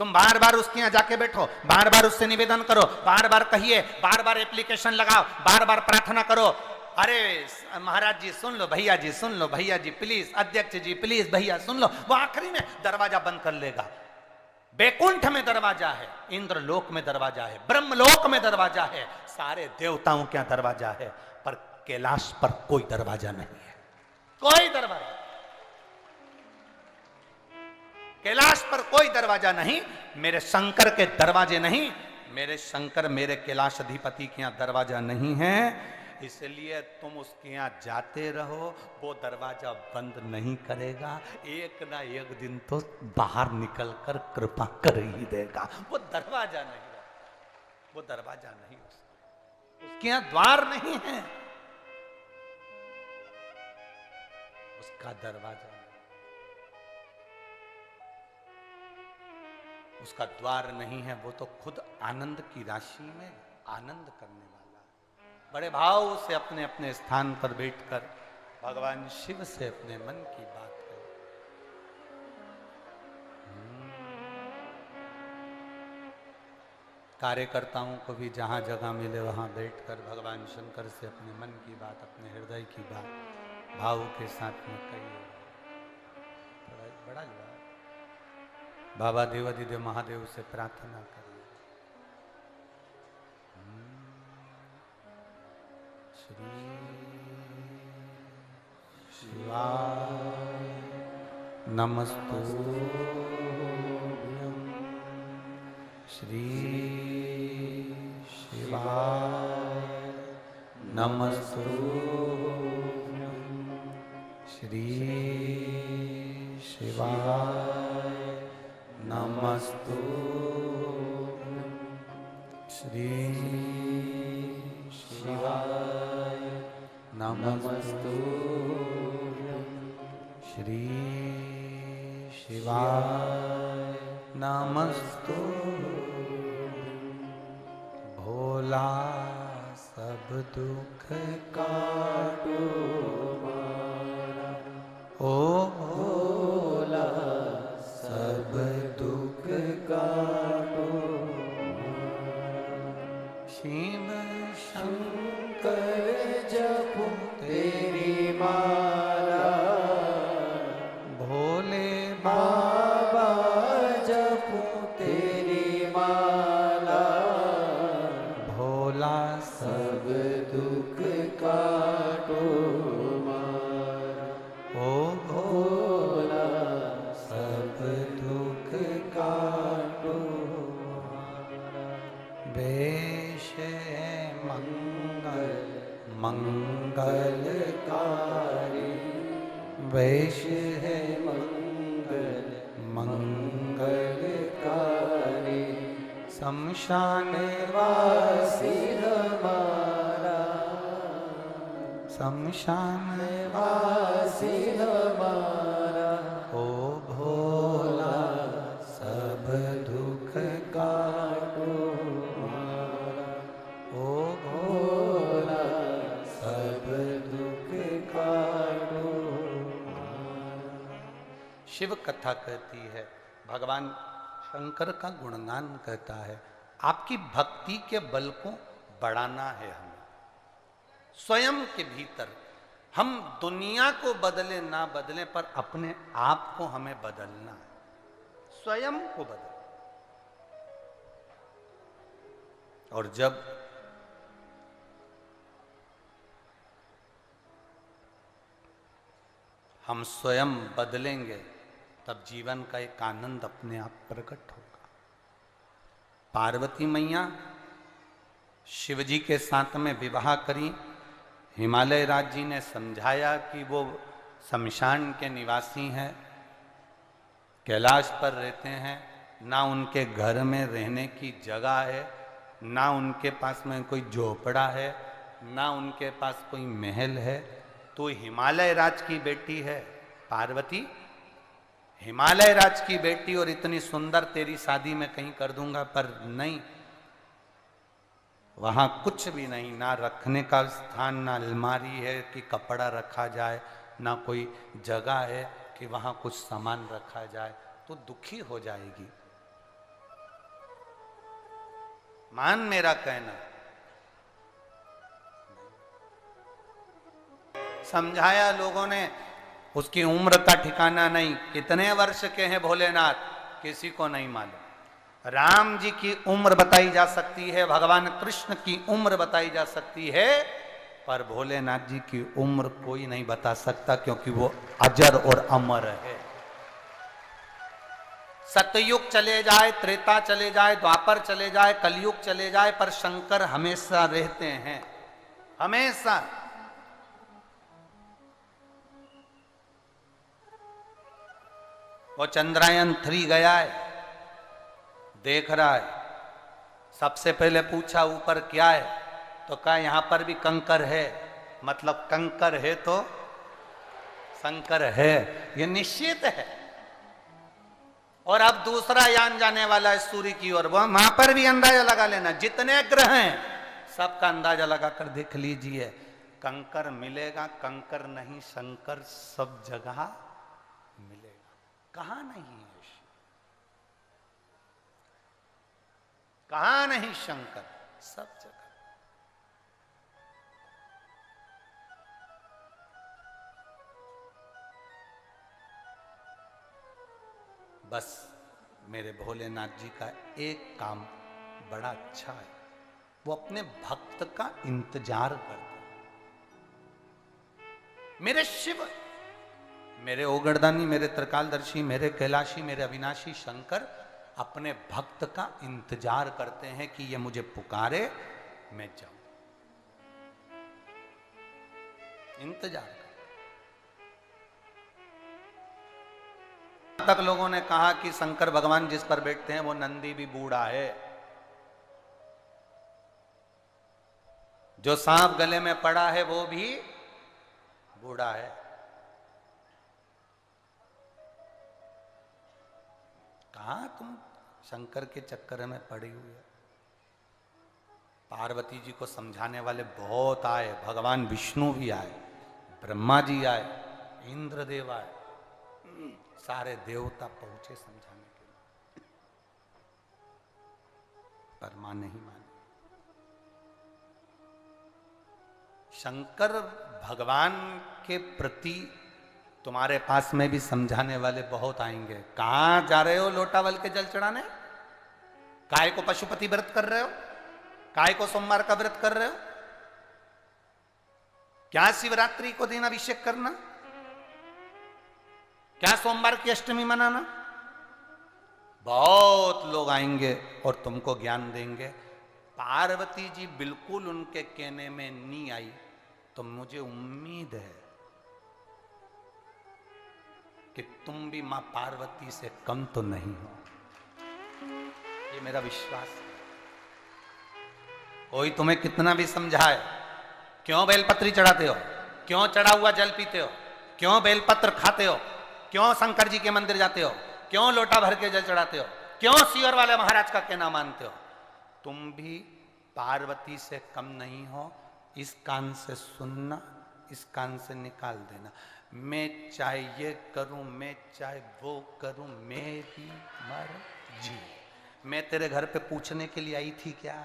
तुम बार बार उसके यहाँ जाके बैठो, बार बार उससे निवेदन करो, बार बार कहिए, बार बार एप्लीकेशन लगाओ, बार बार प्रार्थना करो, अरे महाराज जी सुन लो, भैया जी सुन लो, भैया जी प्लीज, अध्यक्ष जी प्लीज, भैया सुन लो। वो आखिरी में दरवाजा बंद कर लेगा। बैकुंठ में दरवाजा है, इंद्र लोक में दरवाजा है, ब्रह्मलोक में दरवाजा है, सारे देवताओं के यहाँ दरवाजा है, पर कैलाश पर कोई दरवाजा नहीं है, कोई दरवाजा। कैलाश पर कोई दरवाजा नहीं, मेरे शंकर के दरवाजे नहीं, मेरे शंकर मेरे कैलाश अधिपति के यहाँ दरवाजा नहीं है। इसलिए तुम उसके यहाँ जाते रहो, वो दरवाजा बंद नहीं करेगा, एक ना एक दिन तो बाहर निकलकर कृपा कर ही देगा। वो दरवाजा नहीं, वो दरवाजा नहीं, उसके यहाँ द्वार नहीं है, उसका दरवाजा, उसका द्वार नहीं है। वो तो खुद आनंद की राशि में आनंद करने वाला है। बड़े भाव से अपने अपने स्थान पर बैठकर भगवान शिव से अपने मन की बात करें। कार्यकर्ताओं को भी जहां जगह मिले वहां बैठकर भगवान शंकर से अपने मन की बात, अपने हृदय की बात भाव के साथ में कहिए। बड़ा बाबा देवादिदेव महादेव से प्रार्थना करिए। श्री शिवाय नमस्तुभ्यं, श्री शिवाय नमस्तुभ्यं, श्री शिवाय नमस्तु, श्री शिवाय नमस्तु, श्री शिवाय नमस्तु। भोला सब दुख काटो मारा, ओ भोला सब दुख काटो, शिव शंकर जपो तेरी माला, भोले बाबा जपो तेरी माला, भोला सब दुख काटो मारा, ओ भोला काटो, वेश है मंगल मंगलकारी, वेश है मंगल मंगलकारी, शमशान वासी हमारा, शमशान वासी हमारा, ओ भोला सब दुख काटो हमारा, ओ भोला सब दुख काटो हमारा। शिव कथा कहती है, भगवान शंकर का गुणगान कहता है, आपकी भक्ति के बल को बढ़ाना है हमें। स्वयं के भीतर हम दुनिया को बदले ना बदले, पर अपने आप को हमें बदलना है, स्वयं को बदल। और जब हम स्वयं बदलेंगे, तब जीवन का एक आनंद अपने आप प्रकट होगा। पार्वती मैया शिव जी के साथ में विवाह करी। हिमालय राज जी ने समझाया कि वो शमशान के निवासी हैं, कैलाश पर रहते हैं, ना उनके घर में रहने की जगह है, ना उनके पास में कोई झोपड़ा है, ना उनके पास कोई महल है। तो हिमालय राज की बेटी है पार्वती, हिमालय राज की बेटी, और इतनी सुंदर तेरी शादी मैं कहीं कर दूंगा, पर नहीं, वहां कुछ भी नहीं, ना रखने का स्थान, ना अलमारी है कि कपड़ा रखा जाए, ना कोई जगह है कि वहां कुछ सामान रखा जाए, तो दुखी हो जाएगी। मान मेरा कहना। समझाया लोगों ने, उसकी उम्र का ठिकाना नहीं, कितने वर्ष के हैं भोलेनाथ किसी को नहीं मालूम। राम जी की उम्र बताई जा सकती है, भगवान कृष्ण की उम्र बताई जा सकती है, पर भोलेनाथ जी की उम्र कोई नहीं बता सकता, क्योंकि वो अजर और अमर है। सतयुग चले जाए, त्रेता चले जाए, द्वापर चले जाए, कलयुग चले जाए, पर शंकर हमेशा रहते हैं, हमेशा। वो चंद्रयान 3 गया है, देख रहा है। सबसे पहले पूछा ऊपर क्या है, तो कहा यहां पर भी कंकर है, मतलब कंकर है तो शंकर है, ये निश्चित है। और अब दूसरा यान जाने वाला है सूर्य की ओर, वहां पर भी अंदाजा लगा लेना, जितने ग्रह हैं सबका अंदाजा लगाकर देख लीजिए, कंकर मिलेगा, कंकर नहीं शंकर सब जगह मिलेगा। कहां नहीं है, कहां नहीं शंकर, सब जगह। बस मेरे भोलेनाथ जी का एक काम बड़ा अच्छा है, वो अपने भक्त का इंतजार करते हैं। मेरे शिव, मेरे ओगरदानी, मेरे त्रिकालदर्शी, मेरे कैलाशी, मेरे अविनाशी शंकर अपने भक्त का इंतजार करते हैं कि ये मुझे पुकारे, मैं जाऊं। इंतजार कर। तक लोगों ने कहा कि शंकर भगवान जिस पर बैठते हैं वो नंदी भी बूढ़ा है। जो सांप गले में पड़ा है वो भी बूढ़ा है। कहां तुम शंकर के चक्कर में पड़ी हुई है। पार्वती जी को समझाने वाले बहुत आए, भगवान विष्णु भी आए, ब्रह्मा जी आए, इंद्रदेव आए, सारे देवता पहुंचे समझाने के लिए, पर मां नहीं मानी। शंकर भगवान के प्रति तुम्हारे पास में भी समझाने वाले बहुत आएंगे। कहां जा रहे हो लोटावल के जल चढ़ाने? काय को पशुपति व्रत कर रहे हो? काय को सोमवार का व्रत कर रहे हो? क्या शिवरात्रि को दिन अभिषेक करना? क्या सोमवार की अष्टमी मनाना? बहुत लोग आएंगे और तुमको ज्ञान देंगे। पार्वती जी बिल्कुल उनके कहने में नहीं आई, तो मुझे उम्मीद है कि तुम भी मां पार्वती से कम तो नहीं हो, ये मेरा विश्वास है। कोई तुम्हें कितना भी समझाए, क्यों बेलपत्री चढ़ाते हो, क्यों चढ़ा हुआ जल पीते हो, क्यों बेलपत्र खाते हो, क्यों शंकर जी के मंदिर जाते हो, क्यों लोटा भर के जल चढ़ाते हो, क्यों सीवर वाले महाराज का कहना मानते हो, तुम भी पार्वती से कम नहीं हो। इस कान से सुनना, इस कान से निकाल देना। मैं चाहे ये करूं, मैं चाहे वो करूं, मेरी मर्जी। मैं तेरे घर पे पूछने के लिए आई थी क्या?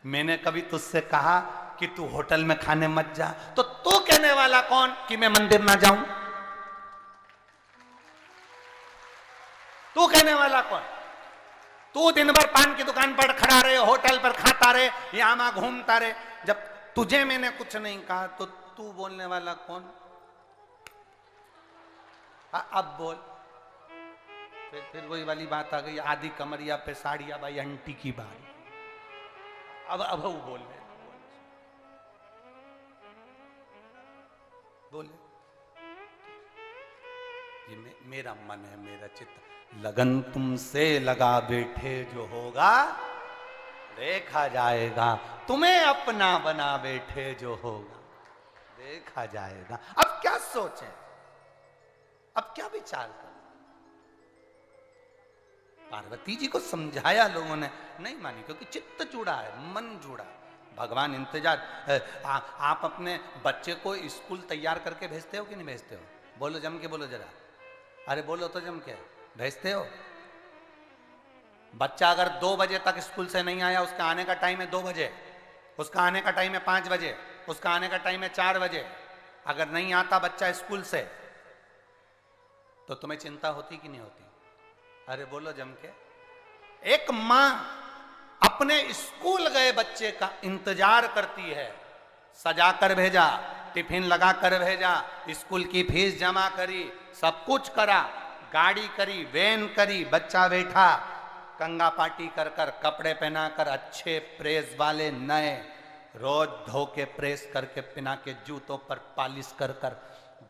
मैंने कभी तुझसे कहा कि तू होटल में खाने मत जा? तो तू कहने वाला कौन कि मैं मंदिर ना जाऊं? तू कहने वाला कौन? तू दिन भर पान की दुकान पर खड़ा रहे, होटल पर खाता रहे, यहां घूमता रहे। जब तुझे मैंने कुछ नहीं कहा तो तू बोलने वाला कौन? अब बोल। फिर वही वाली बात आ गई, आधी कमरिया पे साड़िया भाई आंटी की बात। अब वो बोल रहे, बोले ये मेरा मन है, मेरा चित्त। लगन तुमसे लगा बैठे जो होगा देखा जाएगा, तुम्हें अपना बना बैठे जो होगा देखा जाएगा। अब क्या सोचें, अब क्या विचार करें? पार्वती जी को समझाया लोगों ने, नहीं मानी, क्योंकि चित्त जुड़ा है, मन जुड़ा। भगवान इंतजार। आप अपने बच्चे को स्कूल तैयार करके भेजते हो कि नहीं भेजते हो? बोलो जम के, बोलो जरा। अरे बोलो तो जम के, भेजते हो? बच्चा अगर 2 बजे तक स्कूल से नहीं आया, उसका आने का टाइम है 2 बजे, उसका आने का टाइम है 5 बजे, उसका आने का टाइम है 4 बजे। अगर नहीं आता बच्चा स्कूल से, तो तुम्हें चिंता होती कि नहीं होती? अरे बोलो जम के। एक मां अपने स्कूल गए बच्चे का इंतजार करती है, सजा कर भेजा, टिफिन लगा कर भेजा, स्कूल की फीस जमा करी, सब कुछ करा, गाड़ी करी, वैन करी, बच्चा बैठा, कंगा पार्टी कर कर, कपड़े पहना कर, अच्छे प्रेस वाले नए, रोज धो के प्रेस करके पिना के, जूतों पर पालिश कर कर,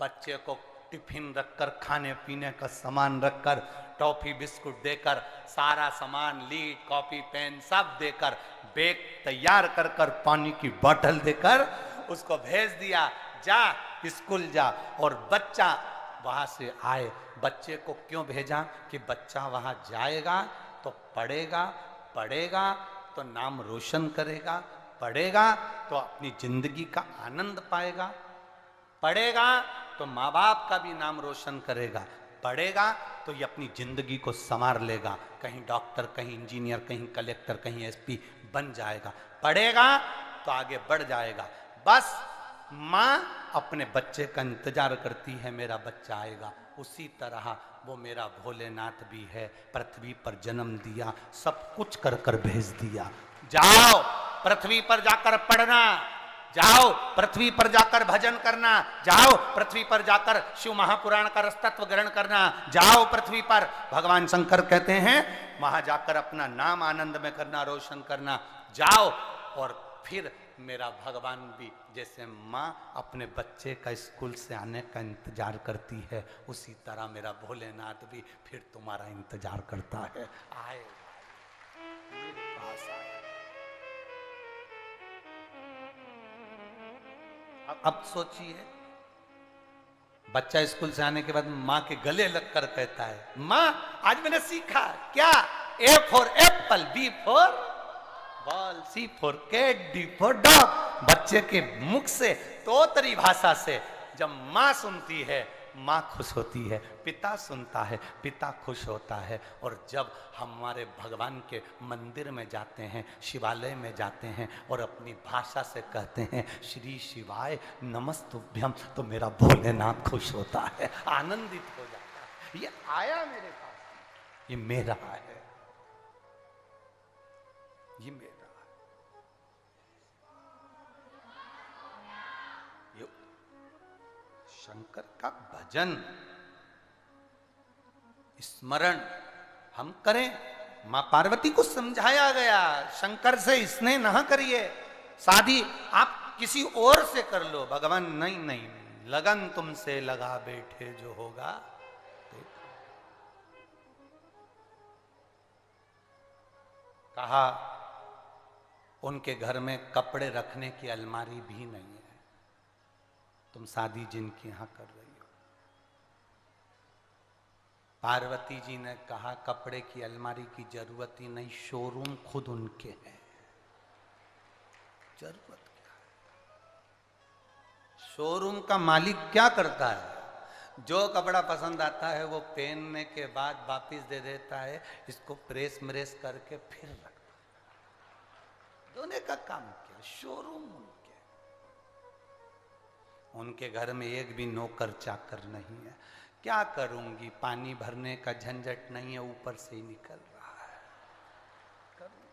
बच्चे को टिफिन रखकर, खाने पीने का सामान रखकर, टॉफी बिस्कुट देकर, सारा सामान, लीड, कॉपी, पेन सब देकर, बैग तैयार कर कर, पानी की बोतल देकर उसको भेज दिया, जा स्कूल जा। और बच्चा वहां से आए। बच्चे को क्यों भेजा? कि बच्चा वहां जाएगा तो पढ़ेगा, पढ़ेगा तो नाम रोशन करेगा, पढ़ेगा तो अपनी जिंदगी का आनंद पाएगा, पढ़ेगा तो माँ बाप का भी नाम रोशन करेगा, पढ़ेगा तो ये अपनी जिंदगी को संवार लेगा, कहीं डॉक्टर, कहीं इंजीनियर, कहीं कलेक्टर, कहीं एसपी बन जाएगा, पढ़ेगा तो आगे बढ़ जाएगा। बस माँ अपने बच्चे का इंतजार करती है, मेरा बच्चा आएगा। उसी तरह वो मेरा भोलेनाथ भी है, पृथ्वी पर जन्म दिया, सब कुछ कर कर भेज दिया। जाओ पृथ्वी पर जाकर पढ़ना, जाओ पृथ्वी पर जाकर भजन करना, जाओ पृथ्वी पर जाकर शिव महापुराण का रसतत्व ग्रहण करना, जाओ पृथ्वी पर। भगवान शंकर कहते हैं वहां जाकर अपना नाम आनंद में करना, रोशन करना, जाओ। और फिर मेरा भगवान भी जैसे माँ अपने बच्चे का स्कूल से आने का इंतजार करती है, उसी तरह मेरा भोलेनाथ भी फिर तुम्हारा इंतजार करता है। आए मेरे पास आए। अब सोचिए, बच्चा स्कूल से आने के बाद माँ के गले लगकर कहता है, माँ आज मैंने सीखा क्या? A for apple, B for ball, C for cat, D for dog. बच्चे के मुख से, तोतरी भाषा से जब माँ सुनती है, माँ खुश होती है, पिता सुनता है, पिता खुश होता है। और जब हमारे भगवान के मंदिर में जाते हैं, शिवालय में जाते हैं और अपनी भाषा से कहते हैं श्री शिवाय नमस्तुभ्यम, तो मेरा भोलेनाथ खुश होता है, आनंदित हो जाता है। ये आया मेरे पास, ये मेरा है, ये मेरा है। ये शंकर का भजन, स्मरण, हम करें। मां पार्वती को समझाया गया, शंकर से स्नेह न करिए, शादी आप किसी और से कर लो। भगवान नहीं नहीं, लगन तुमसे लगा बैठे जो होगा। कहा उनके घर में कपड़े रखने की अलमारी भी नहीं है, तुम शादी जिनके यहां कर रही हो। पार्वती जी ने कहा कपड़े की अलमारी की जरूरत ही नहीं, शोरूम खुद उनके हैं, जरूरत क्या है? शोरूम का मालिक क्या करता है? जो कपड़ा पसंद आता है वो पहनने के बाद वापिस दे देता है, इसको प्रेस म्रेस करके फिर रखता है। दोनों का काम क्या? शोरूम उनके। उनके घर में एक भी नौकर चाकर नहीं है। क्या करूंगी, पानी भरने का झंझट नहीं है, ऊपर से ही निकल रहा है, करूंगी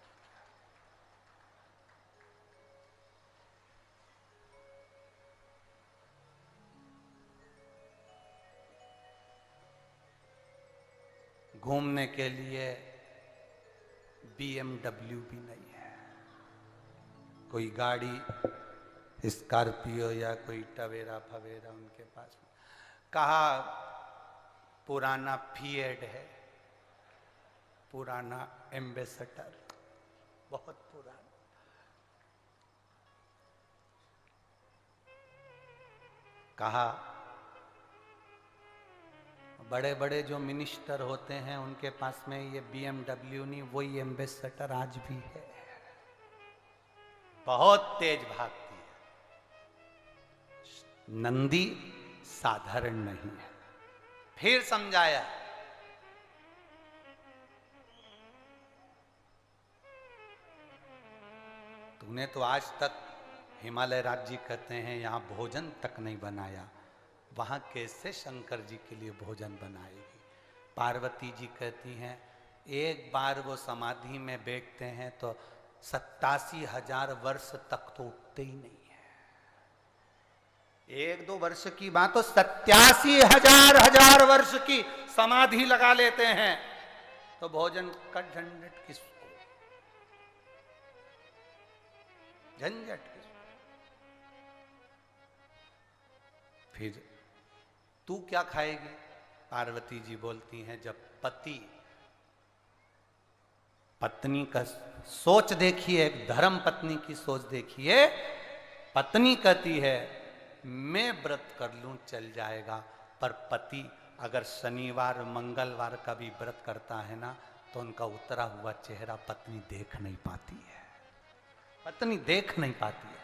क्या? घूमने के लिए BMW भी नहीं है, कोई गाड़ी स्कॉर्पियो या कोई टवेरा फवेरा उनके पास। कहा पुराना फिएट है, पुराना एम्बेसडर, बहुत पुराना। कहा बड़े बड़े जो मिनिस्टर होते हैं उनके पास में ये BMW नहीं, वही एम्बेसडर आज भी है, बहुत तेज भागती है। नंदी साधारण नहीं है। फिर समझाया, तूने तो आज तक हिमालय राज्य कहते हैं यहां भोजन तक नहीं बनाया, वहां कैसे शंकर जी के लिए भोजन बनाएगी? पार्वती जी कहती हैं एक बार वो समाधि में बैठते हैं तो 87,000 वर्ष तक तो उठते ही नहीं है। 1-2 वर्ष की बात, तो 87,000 वर्ष की समाधि लगा लेते हैं, तो भोजन का झंझट किसको? झंझट किसको? फिर तू क्या खाएगी? पार्वती जी बोलती हैं जब पति पत्नी का सोच देखिए, एक धर्म पत्नी की सोच देखिए। पत्नी कहती है मैं व्रत कर लूं चल जाएगा, पर पति अगर शनिवार मंगलवार का भी व्रत करता है ना, तो उनका उतरा हुआ चेहरा पत्नी देख नहीं पाती है, पत्नी देख नहीं पाती है।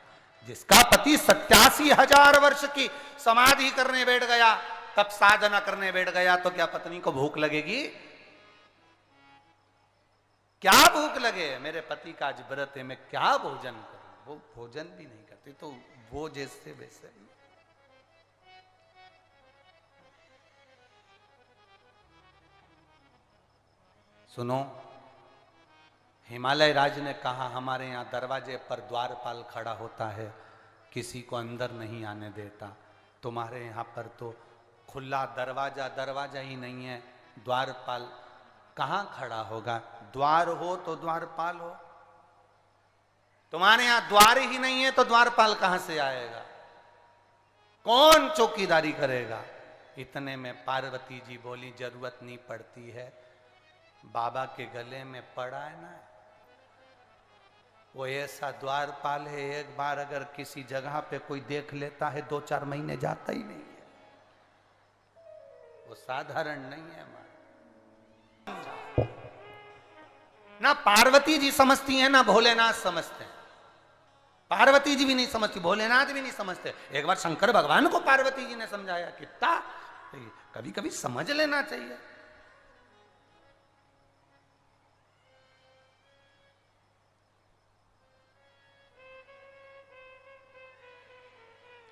जिसका पति 87,000 वर्ष की समाधि करने बैठ गया, तब साधना करने बैठ गया, तो क्या पत्नी को भूख लगेगी? क्या भूख लगे? मेरे पति का आज व्रत है, मैं क्या भोजन करूं? वो भोजन भी नहीं करती, तो वो जैसे वैसे। सुनो, हिमालय राज ने कहा हमारे यहां दरवाजे पर द्वारपाल खड़ा होता है, किसी को अंदर नहीं आने देता। तुम्हारे यहां पर तो खुला दरवाजा ही नहीं है, द्वारपाल कहां खड़ा होगा? द्वार हो तो द्वारपाल हो, तुम्हारे यहां द्वार ही नहीं है तो द्वारपाल कहां से आएगा? कौन चौकीदारी करेगा? इतने में पार्वती जी बोली जरूरत नहीं पड़ती है, बाबा के गले में पड़ा है ना, वो ऐसा द्वारपाल है, एक बार अगर किसी जगह पे कोई देख लेता है 2-4 महीने जाता ही नहीं है, वो साधारण नहीं है। ना पार्वती जी समझती हैं ना भोलेनाथ समझते हैं। पार्वती जी भी नहीं समझती, भोलेनाथ भी नहीं समझते। एक बार शंकर भगवान को पार्वती जी ने समझाया, कितना कभी कभी समझ लेना चाहिए।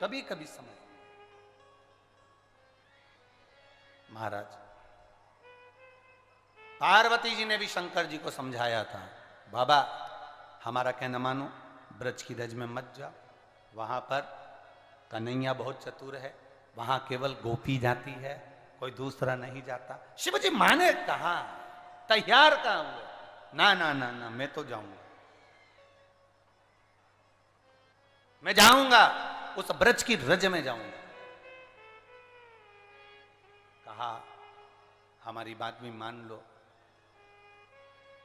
कभी कभी समझ। महाराज पार्वती जी ने भी शंकर जी को समझाया था, बाबा हमारा कहना मानो, ब्रज की रज में मत जाओ, वहां पर कन्हैया बहुत चतुर है, वहां केवल गोपी जाती है, कोई दूसरा नहीं जाता। शिव जी माने कहा, तैयार कहां हुए? ना ना ना ना, मैं तो जाऊंगा, मैं जाऊंगा, उस ब्रज की रज में जाऊंगा। कहा हमारी बात भी मान लो।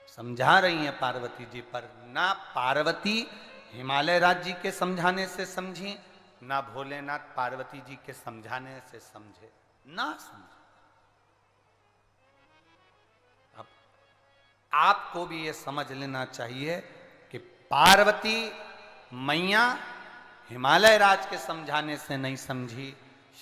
समझा रही हैं पार्वती जी, पर ना पार्वती हिमालय राज जी के समझाने से समझी, ना भोलेनाथ पार्वती जी के समझाने से समझे, ना समझे। अब आपको भी ये समझ लेना चाहिए कि पार्वती मैया हिमालय राज के समझाने से नहीं समझी,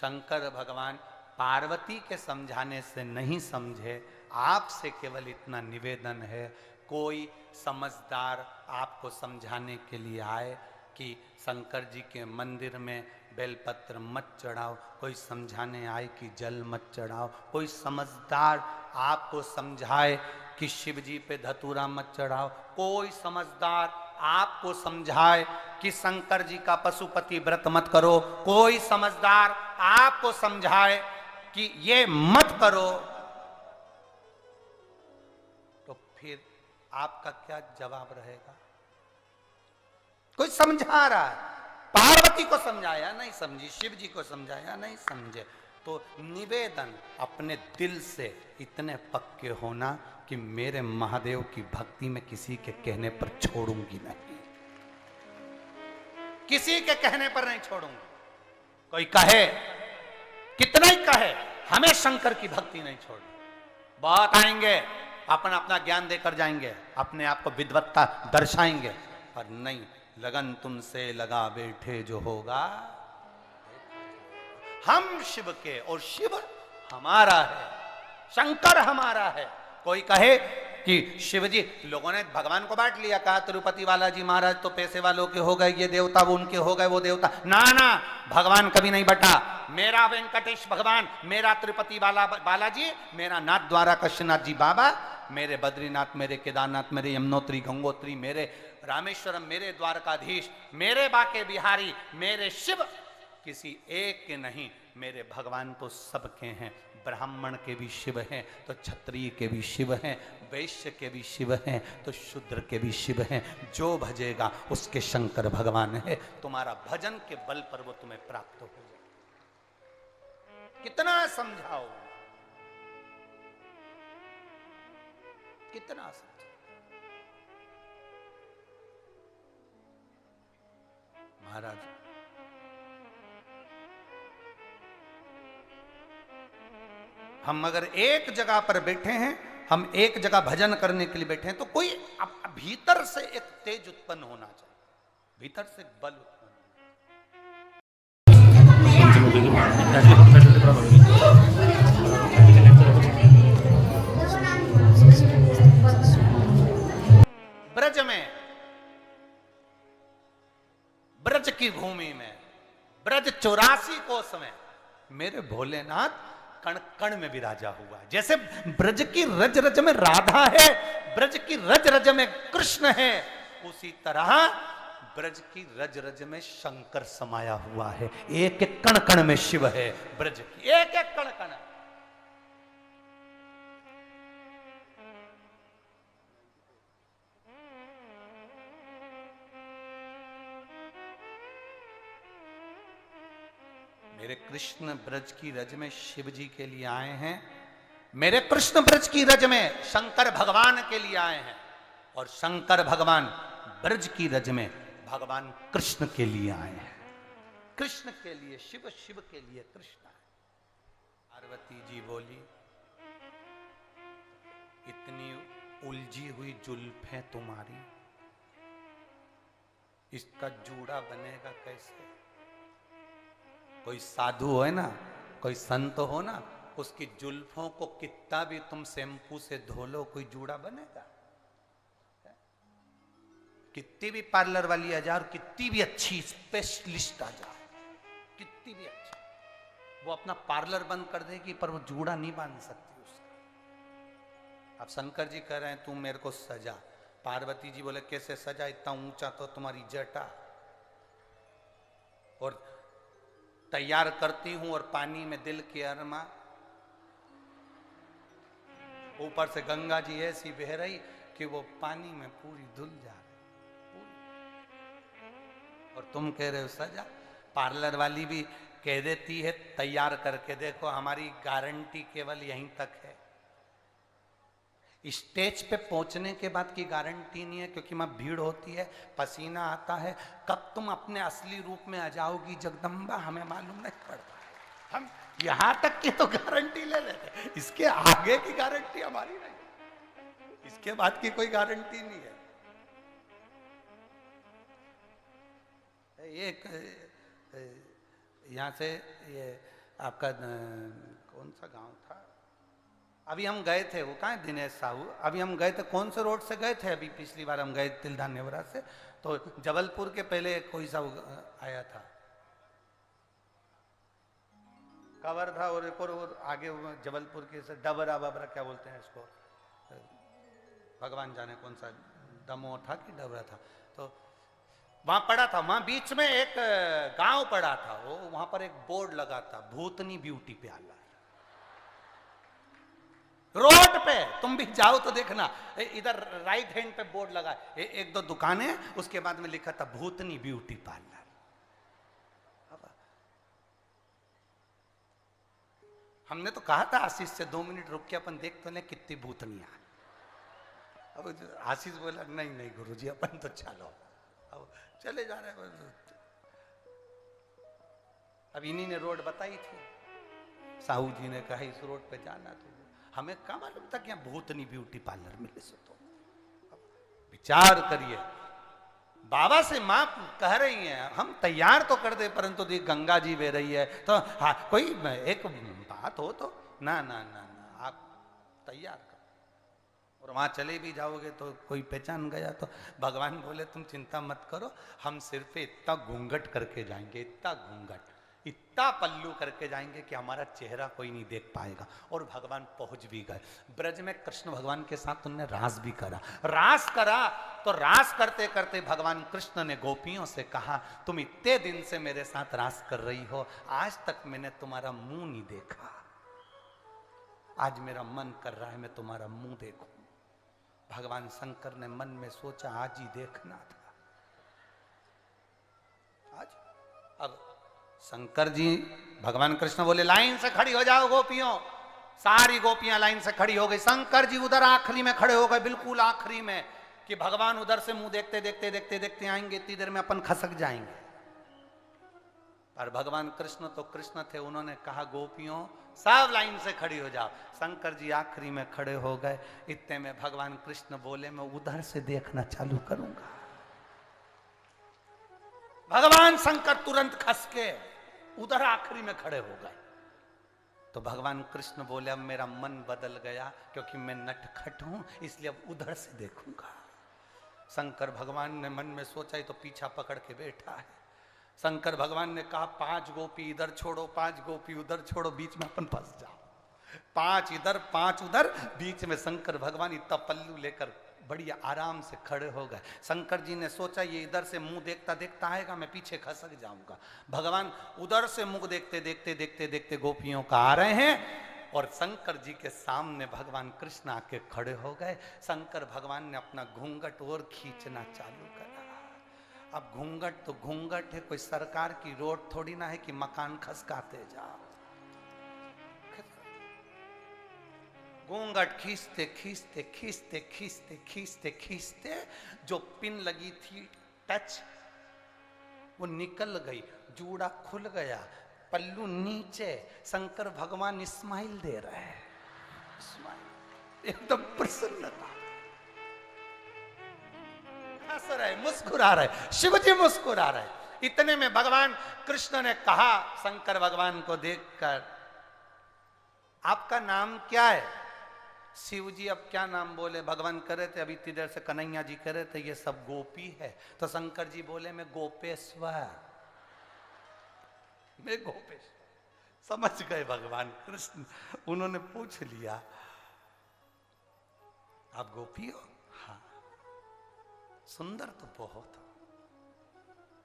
शंकर भगवान पार्वती के समझाने से नहीं समझे। आपसे केवल इतना निवेदन है, कोई समझदार आपको समझाने के लिए आए कि शंकर जी के मंदिर में बेलपत्र मत चढ़ाओ, कोई समझाने आए कि जल मत चढ़ाओ, कोई समझदार आपको समझाए कि शिव जी पे धतूरा मत चढ़ाओ, कोई समझदार आपको समझाए कि शंकर जी का पशुपति व्रत मत करो, कोई समझदार आपको समझाए कि ये मत करो, तो फिर आपका क्या जवाब रहेगा? कोई समझा रहा है, पार्वती को समझाया नहीं समझी, शिव जी को समझाया नहीं समझे, तो निवेदन अपने दिल से इतने पक्के होना कि मेरे महादेव की भक्ति में किसी के कहने पर छोड़ूंगी नहीं, किसी के कहने पर नहीं छोड़ूंगी। कोई कहे, कितना ही कहे, हमें शंकर की भक्ति नहीं छोड़नी। बहुत आएंगे, अपना अपना ज्ञान देकर जाएंगे, अपने आप को विद्वत्ता दर्शाएंगे, पर नहीं, लगन तुमसे लगा बैठे जो होगा। हम शिव के और शिव हमारा है, शंकर हमारा है। कोई कहे कि शिव जी, लोगों ने भगवान को बांट लिया, कहा तिरुपति बालाजी महाराज तो पैसे वालों के हो गए, ये देवता वो उनके हो गए, वो देवता, ना ना, भगवान कभी नहीं बटा। मेरा वेंकटेश भगवान, मेरा तिरुपति बालाजी, मेरा नाथ द्वारा कृष्णनाथ जी बाबा, मेरे बद्रीनाथ, मेरे केदारनाथ, मेरे यमुनोत्री गंगोत्री, मेरे रामेश्वरम, मेरे द्वारकाधीश, मेरे बाके बिहारी, मेरे शिव किसी एक के नहीं, मेरे भगवान तो सबके हैं। ब्राह्मण के भी शिव हैं, तो क्षत्रिय के भी शिव हैं, वैश्य के भी शिव हैं, तो शूद्र के भी शिव हैं। जो भजेगा उसके शंकर भगवान है। तुम्हारा भजन के बल पर वो तुम्हें प्राप्त हो जाए। कितना समझाओ, कितना समझाओ। महाराज हम अगर एक जगह पर बैठे हैं, हम एक जगह भजन करने के लिए बैठे हैं, तो कोई भीतर से एक तेज उत्पन्न होना चाहिए, भीतर से बल उत्पन्न होना। ब्रज में, ब्रज की भूमि में, ब्रज 84 कोस में मेरे भोलेनाथ कण कण में विराजा हुआ है। जैसे ब्रज की रज रज में राधा है, ब्रज की रज रज में कृष्ण है, उसी तरह ब्रज की रज रज में शंकर समाया हुआ है। एक एक कण कण में शिव है, ब्रज की एक एक कण कण। मेरे कृष्ण ब्रज की रज में शिव जी के लिए आए हैं, मेरे कृष्ण ब्रज की रज में शंकर भगवान के लिए आए हैं, और शंकर भगवान ब्रज की रज में भगवान कृष्ण के लिए आए हैं। कृष्ण के लिए शिव, शिव के लिए कृष्ण है। पार्वती जी बोली, इतनी उलझी हुई जुल्फें तुम्हारी, इसका जूड़ा बनेगा कैसे? कोई साधु है ना, कोई संत हो ना, उसकी जुल्फों को कितना भी तुम शैम्पू से धो लो, कोई जूड़ा बनेगा? कितनी भी पार्लर वाली आ जाए और कितनी भी अच्छी स्पेशलिस्ट आ जाए, कितनी भी अच्छी, वो अपना पार्लर बंद कर देगी, पर वो जूड़ा नहीं बांध सकती उसका। अब शंकर जी कह रहे हैं तू मेरे को सजा। पार्वती जी बोले कैसे सजा, इतना ऊंचा तो तुम्हारी जटा, और तैयार करती हूं और पानी में दिल के अरमा, ऊपर से गंगा जी ऐसी बह रही कि वो पानी में पूरी धुल जा रही और तुम कह रहे हो सजा। पार्लर वाली भी कह देती है तैयार करके देखो, हमारी गारंटी केवल यहीं तक है, स्टेज पे पहुंचने के बाद की गारंटी नहीं है, क्योंकि वहां भीड़ होती है, पसीना आता है। कब तुम अपने असली रूप में आ जाओगी जगदम्बा हमें मालूम नहीं पड़ता है। हम यहां तक की तो गारंटी ले लेते, इसके आगे की गारंटी हमारी नहीं, इसके बाद की कोई गारंटी नहीं है। एक यहाँ से ये आपका कौन सा गांव था, अभी हम गए थे, वो कहाँ है दिनेश साहू, अभी हम गए थे, कौन से रोड से गए थे अभी पिछली बार हम गए तिलदा नेवरा से, तो जबलपुर के पहले कोई सा आया था, कवर्धा और एक और आगे जबलपुर के से डबरा बबरा क्या बोलते हैं इसको, भगवान जाने कौन सा दमोह था कि डबरा था, तो वहां पड़ा था, वहां बीच में एक गांव पड़ा था, वो वहां पर एक बोर्ड लगा था, भूतनी ब्यूटी पार्लर, रोड पे तुम भी जाओ तो देखना, इधर राइट हैंड पे बोर्ड लगा, एक दो दुकानें, उसके बाद में लिखा था भूतनी ब्यूटी पार्लर। हमने तो कहा था आशीष से 2 मिनट रुक के अपन देख तो ले कितनी भूतनियां। अब आशीष बोला नहीं नहीं गुरुजी अपन तो चलो, अब चले जा रहे हैं। अब इन्हीं ने रोड बताई थी, साहू जी ने कहा इस रोड पे जाना, तो हमें क्या मालूम था कि यहाँ भूतनी ब्यूटी पार्लर मिले से, तो विचार करिए। बाबा से माँ कह रही हैं हम तैयार तो कर दे, परंतु तो गंगा जी बह रही है, तो हाँ कोई एक बात हो तो ना ना ना ना आप तैयार करो, और वहां चले भी जाओगे तो कोई पहचान गया तो भगवान बोले तुम चिंता मत करो, हम सिर पे इतना घूंघट करके जाएंगे, इतना घूंघट, इतना पल्लू करके जाएंगे कि हमारा चेहरा कोई नहीं देख पाएगा। और भगवान पहुंच भी गए ब्रज में, कृष्ण भगवान के साथ उन्होंने रास भी करा, रास करा तो रास करते करते भगवान कृष्ण ने गोपियों से कहा तुम इतने दिन से मेरे साथ रास कर रही हो, आज तक मैंने तुम्हारा मुंह नहीं देखा, आज मेरा मन कर रहा है मैं तुम्हारा मुंह देखूं। भगवान शंकर ने मन में सोचा आज ही देखना था, आज। अब शंकर जी, भगवान कृष्ण बोले लाइन से खड़ी हो जाओ गोपियों, सारी गोपियां लाइन से खड़ी हो गई। शंकर जी उधर आखिरी में खड़े हो गए, बिल्कुल आखिरी में, कि भगवान उधर से मुंह देखते देखते देखते देखते आएंगे, इतनी देर में अपन खसक जाएंगे। पर भगवान कृष्ण तो कृष्ण थे, उन्होंने कहा गोपियों सब लाइन से खड़ी हो जाओ। शंकर जी आखिरी में खड़े हो गए, इतने में भगवान कृष्ण बोले मैं उधर से देखना चालू करूंगा। भगवान शंकर तुरंत खस के उधर आखिरी में खड़े हो गए। तो भगवान कृष्ण बोले अब मेरा मन बदल गया, क्योंकि मैं नटखट हूं, इसलिए अब उधर से देखूंगा। शंकर भगवान ने मन में सोचा ही तो पीछा पकड़ के बैठा है। शंकर भगवान ने कहा 5 गोपी इधर छोड़ो, 5 गोपी उधर छोड़ो, बीच में अपन फंस जाओ, 5 इधर 5 उधर, बीच में शंकर भगवान इतना पल्लू लेकर बढ़िया आराम से खड़े हो गए। शंकर जी ने सोचा ये इधर से मुंह देखता देखता आएगा, मैं पीछे खसक जाऊंगा। भगवान उधर से मुंह देखते देखते देखते देखते गोपियों का आ रहे हैं, और शंकर जी के सामने भगवान कृष्ण आके खड़े हो गए। शंकर भगवान ने अपना घूंघट और खींचना चालू करा। अब घूंघट तो घूंघट है, कोई सरकार की रोड थोड़ी ना है कि मकान खसकाते जाओ। घूंघट खींचते खींचते खींचते खींचते खींचते खींचते जो पिन लगी थी टच, वो निकल गई, जूड़ा खुल गया, पल्लू नीचे। शंकर भगवान स्माइल दे रहे हैं, स्माइल, एकदम प्रसन्नता, हंस रहे, मुस्कुरा रहे, शिव जी मुस्कुरा रहे। इतने में भगवान कृष्ण ने कहा शंकर भगवान को देखकर आपका नाम क्या है? शिव जी अब क्या नाम बोले? भगवान कह रहे थे अभी इतनी देर से कन्हैया जी कह रहे थे ये सब गोपी है, तो शंकर जी बोले मैं गोपेश्वर, मैं गोपेश्वर। समझ गए भगवान कृष्ण, उन्होंने पूछ लिया आप गोपी हो? हाँ। सुंदर तो बहुत हो,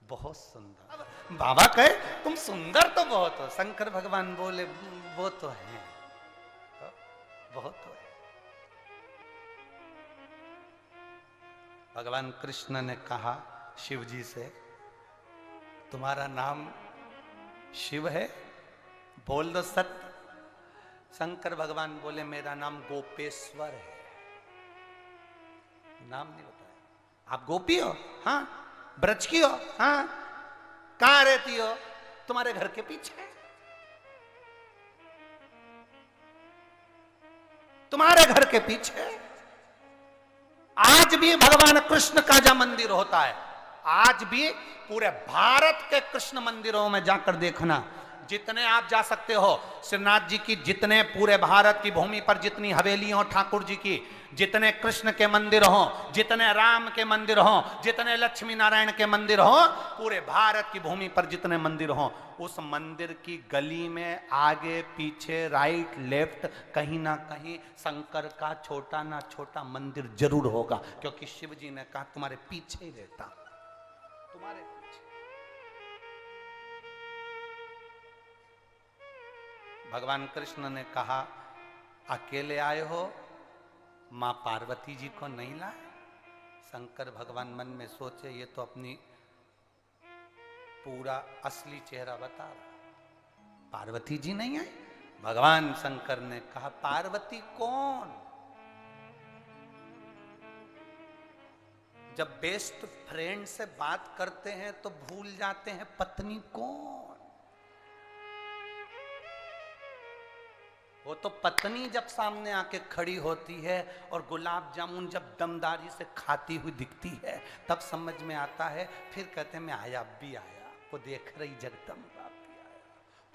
बहुत सुंदर। बाबा कहे तुम सुंदर तो बहुत हो। शंकर भगवान बोले वो तो है, बहुत तो है। भगवान कृष्ण ने कहा शिव जी से, तुम्हारा नाम शिव है? बोल दो सत्य। शंकर भगवान बोले, मेरा नाम गोपेश्वर है। नाम नहीं बताया। आप गोपी हो? हाँ। ब्रज की हो? हाँ। कहां रहती हो? तुम्हारे घर के पीछे। तुम्हारे घर के पीछे। आज भी भगवान कृष्ण का जहां मंदिर होता है, आज भी पूरे भारत के कृष्ण मंदिरों में जाकर देखना, जितने आप जा सकते हो, श्रीनाथ जी की जितने पूरे भारत की भूमि पर जितनी हवेलियां हो ठाकुर जी की, जितने कृष्ण के मंदिर हो, जितने राम के मंदिर हो, जितने लक्ष्मी नारायण के मंदिर हो, पूरे भारत की भूमि पर जितने मंदिर हो, उस मंदिर की गली में आगे पीछे राइट लेफ्ट कहीं ना कहीं शंकर का छोटा ना छोटा मंदिर जरूर होगा, क्योंकि शिव जी ने कहा तुम्हारे पीछे ही रहता, तुम्हारे पीछे। भगवान कृष्ण ने कहा, अकेले आए हो? मां पार्वती जी को नहीं लाए? शंकर भगवान मन में सोचे, ये तो अपनी पूरा असली चेहरा बता रहा, पार्वती जी नहीं आई? भगवान शंकर ने कहा, पार्वती कौन? जब बेस्ट फ्रेंड से बात करते हैं तो भूल जाते हैं पत्नी कौन। वो तो पत्नी जब सामने आके खड़ी होती है और गुलाब जामुन जब दमदारी से खाती हुई दिखती है, तब समझ में आता है। फिर कहते हैं मैं आया, अब भी आया, वो देख रही जगदम्बा भी आया।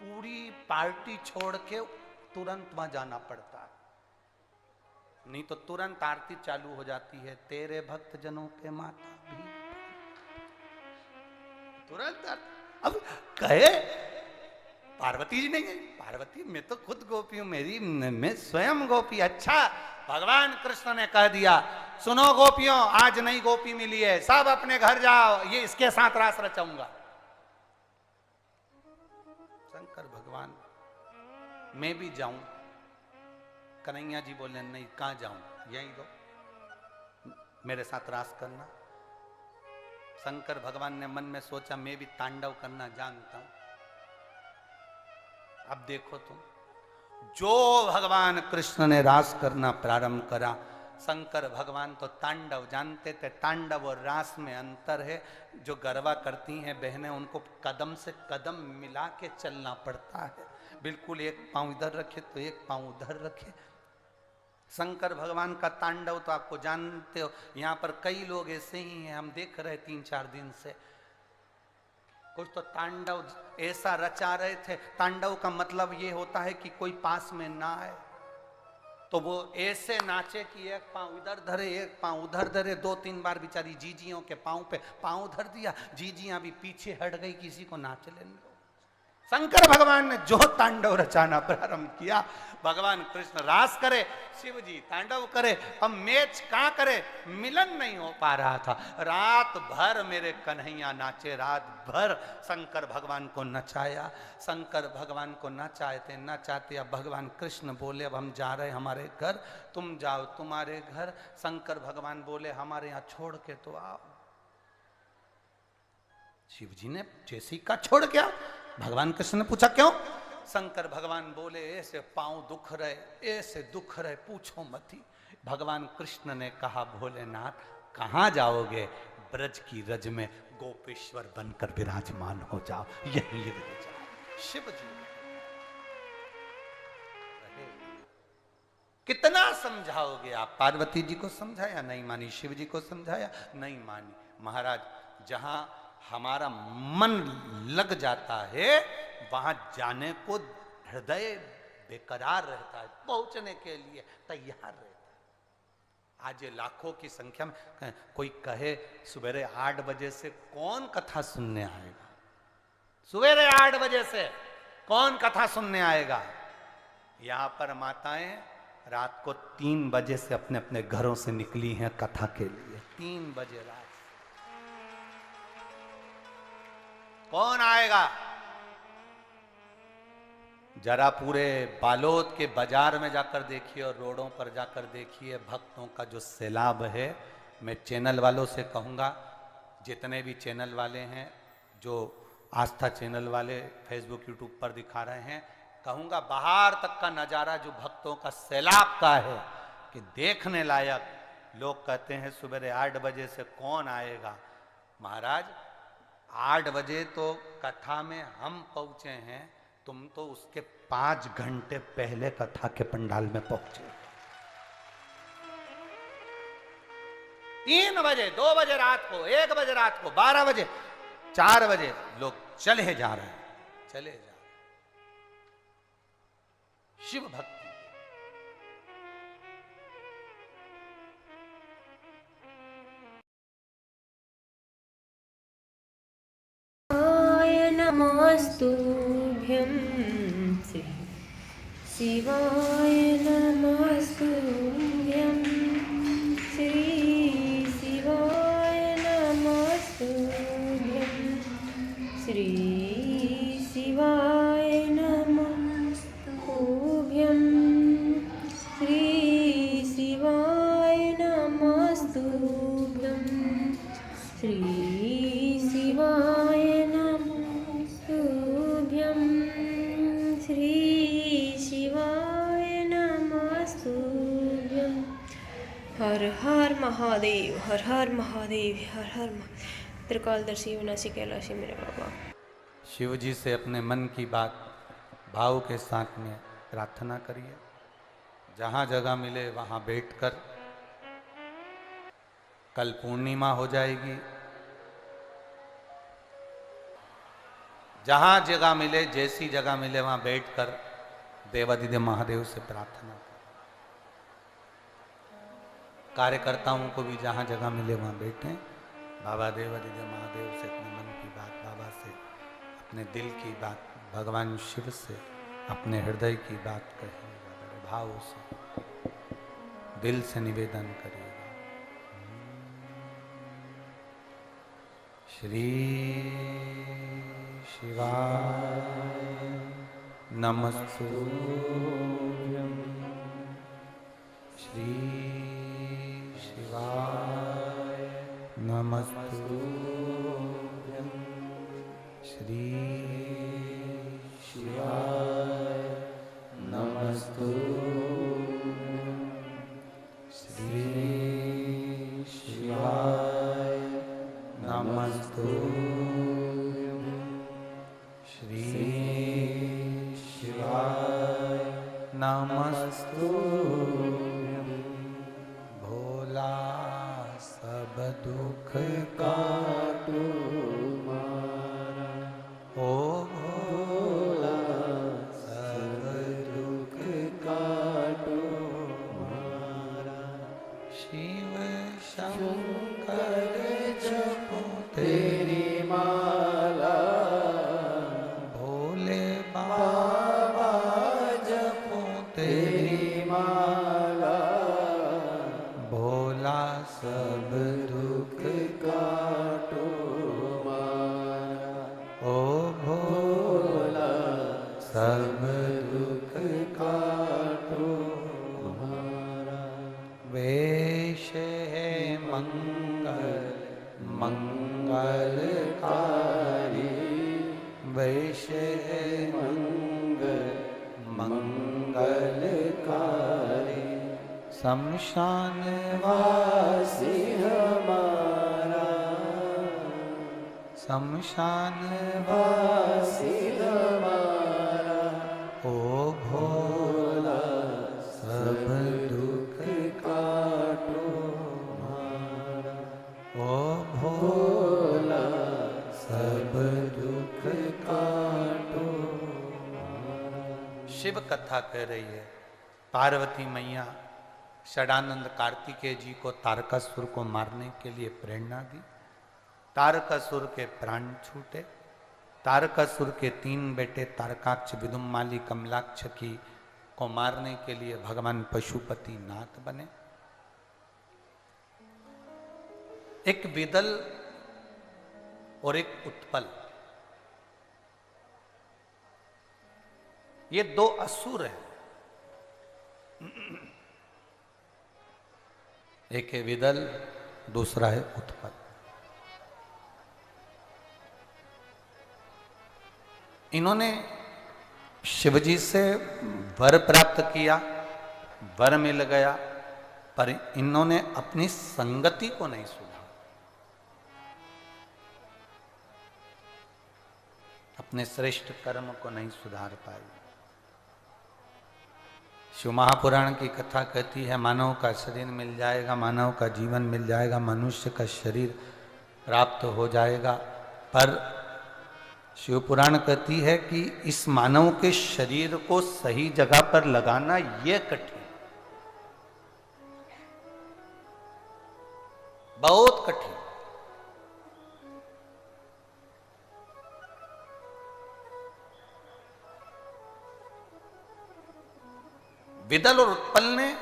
पूरी पार्टी छोड़ के तुरंत वहां जाना पड़ता है, नहीं तो तुरंत आरती चालू हो जाती है, तेरे भक्त जनों पे माता भी तुरंत। अब कहे पार्वती जी नहीं गई, पार्वती मैं तो खुद गोपी हूं, मैं स्वयं गोपी। अच्छा, भगवान कृष्ण ने कह दिया, सुनो गोपियों, आज नई गोपी मिली है, सब अपने घर जाओ, ये इसके साथ रास रचाऊंगा। शंकर भगवान, मैं भी जाऊं? कन्हैया जी बोले, नहीं, कहां जाऊं, यहीं दो, मेरे साथ रास करना। शंकर भगवान ने मन में सोचा, मैं भी तांडव करना जानता हूं। अब देखो तुम, जो भगवान कृष्ण ने रास करना प्रारंभ करा, शंकर भगवान तो तांडव जानते थे। तांडव और रास में अंतर है। जो गरबा करती हैं बहनें, उनको कदम से कदम मिला के चलना पड़ता है, बिल्कुल एक पांव इधर रखे तो एक पांव उधर रखे। शंकर भगवान का तांडव तो आपको जानते हो, यहाँ पर कई लोग ऐसे ही हैं, हम देख रहे 3-4 दिन से। कुछ तो तांडव ऐसा रचा रहे थे, तांडव का मतलब ये होता है कि कोई पास में ना आए, तो वो ऐसे नाचे कि एक पांव इधर धरे एक पांव उधर धरे। 2-3 बार बेचारी जीजियों के पांव पे पांव धर दिया, जीजियां भी पीछे हट गई, किसी को नाच लेने दो। शंकर भगवान ने जो तांडव रचाना प्रारंभ किया, भगवान कृष्ण रास करे, शिव जी तांडव करे, अब मैच कहां करे, मिलन नहीं हो पा रहा था। रात भर मेरे कन्हैया नाचे, रात भर शंकर भगवान को नचाया। शंकर भगवान को नचाते नचाते अब भगवान कृष्ण बोले, अब हम जा रहे हमारे घर, तुम जाओ तुम्हारे घर। शंकर भगवान बोले, हमारे यहाँ छोड़ के तो आओ। शिव जी ने जैसे ही का छोड़ के आओ, भगवान कृष्ण ने पूछा क्यों? शंकर भगवान बोले, ऐसे पांव दुख रहे, ऐसे दुख रहे, पूछो मत ही। भगवान कृष्ण ने कहा, भोलेनाथ कहां जाओगे? ब्रज की रज में गोपेश्वर बनकर विराजमान हो जाओ, यहीं रह जाओ। शिव जी कितना समझाओगे आप? पार्वती जी को समझाया, नहीं मानी। शिव जी को समझाया, नहीं मानी। महाराज, जहां हमारा मन लग जाता है वहां जाने को हृदय बेकरार रहता है, पहुंचने के लिए तैयार रहता है। आज ये लाखों की संख्या में कोई कहे सवेरे 8 बजे से कौन कथा सुनने आएगा? सवेरे 8 बजे से कौन कथा सुनने आएगा? यहां पर माताएं रात को 3 बजे से अपने अपने घरों से निकली हैं कथा के लिए। 3 बजे रात कौन आएगा? जरा पूरे बालोद के बाजार में जाकर देखिए और रोडों पर जाकर देखिए, भक्तों का जो सैलाब है मैं चैनल वालों से कहूँगा, जितने भी चैनल वाले हैं, जो आस्था चैनल वाले फेसबुक यूट्यूब पर दिखा रहे हैं, कहूँगा बाहर तक का नज़ारा जो भक्तों का सैलाब का है कि देखने लायक। लोग कहते हैं सुबह 8 बजे से कौन आएगा। महाराज 8 बजे तो कथा में हम पहुँचे हैं, तुम तो उसके 5 घंटे पहले कथा के पंडाल में पहुँचे। 3 बजे, 2 बजे रात को, 1 बजे रात को, 12 बजे, 4 बजे लोग चले जा रहे हैं, चले जा रहे हैं। शिव भक्ति नमस्तुभ्यं श्री शिवाय नमस्तुभ्यं श्री शिवाय नमस्तुभ्यं श्री शिवाय नमस्तुभ्यं श्री शिवाय नमस्तुभ्यं श्री शिवाय नमस्तुभ्यं श्री शिवाय नमस्तुभ्यं। हर हर महादेव, हर हर महादेव, हर हर त्रिकालदर्शी विनाशी कैलाशी मेरे बाबा। शिव जी से अपने मन की बात भाव के साथ में प्रार्थना करिए। जहाँ जगह मिले वहाँ बैठकर, कल पूर्णिमा हो जाएगी, जहाँ जगह मिले, जैसी जगह मिले वहाँ बैठकर देवादिदेव महादेव से प्रार्थना करें। कार्यकर्ताओं को भी जहाँ जगह मिले वहाँ बैठें, बाबा देवादिदेव महादेव से अपने मन की बात, बाबा से अपने दिल की बात, भगवान शिव से अपने हृदय की बात कहिएगा, बड़े भाव से दिल से निवेदन करिएगा। श्री शिवाय नमस्तुभ्यं, श्री शिवाय नमस्तुभ्यं, श्री शिवाय नमस्तुभ्यं, श्री शिवाय नमस्तुभ्यं, श्री शिवाय नमस्तुभ्यं। भोला सब दुख काटो मारा, ओ भोला सब दुख काटो मारा। शिव शंकर जपो तेरी माला, भोले बाबा जपो तेरी माला। भोला सब दुख काटो मारा, ओ भोला सब दुख काटो मारा। वेश है मंगल मंगलकारी, वेश है मंगल मंगलकारी। शमशान वासी हमारा, शमशान वासी हमारा। ओ भोला सब दुख काटो मारा, ओ भोला सब दुख काटो मारा। शिव कथा कह रही है, पार्वती मैया षडानंद कार्तिकेय जी को तारकासुर को मारने के लिए प्रेरणा दी। तारकासुर के प्राण छूटे। तारकासुर के 3 बेटे तारकाक्ष, विदुम्माली, कमलाक्ष की को मारने के लिए भगवान पशुपति नाथ बने। एक विदल और एक उत्पल, ये 2 असुर हैं। एक है विदल, दूसरा है उत्पल। इन्होंने शिवजी से वर प्राप्त किया, वर मिल गया, पर इन्होंने अपनी संगति को नहीं सुधारा, अपने श्रेष्ठ कर्म को नहीं सुधार पाए। शिव महापुराण की कथा कहती है मानव का शरीर मिल जाएगा, मानव का जीवन मिल जाएगा, मनुष्य का शरीर प्राप्त हो जाएगा, पर शिव पुराण कहती है कि इस मानव के शरीर को सही जगह पर लगाना यह कठिन, बहुत कठिन। विदल और उत्पल ने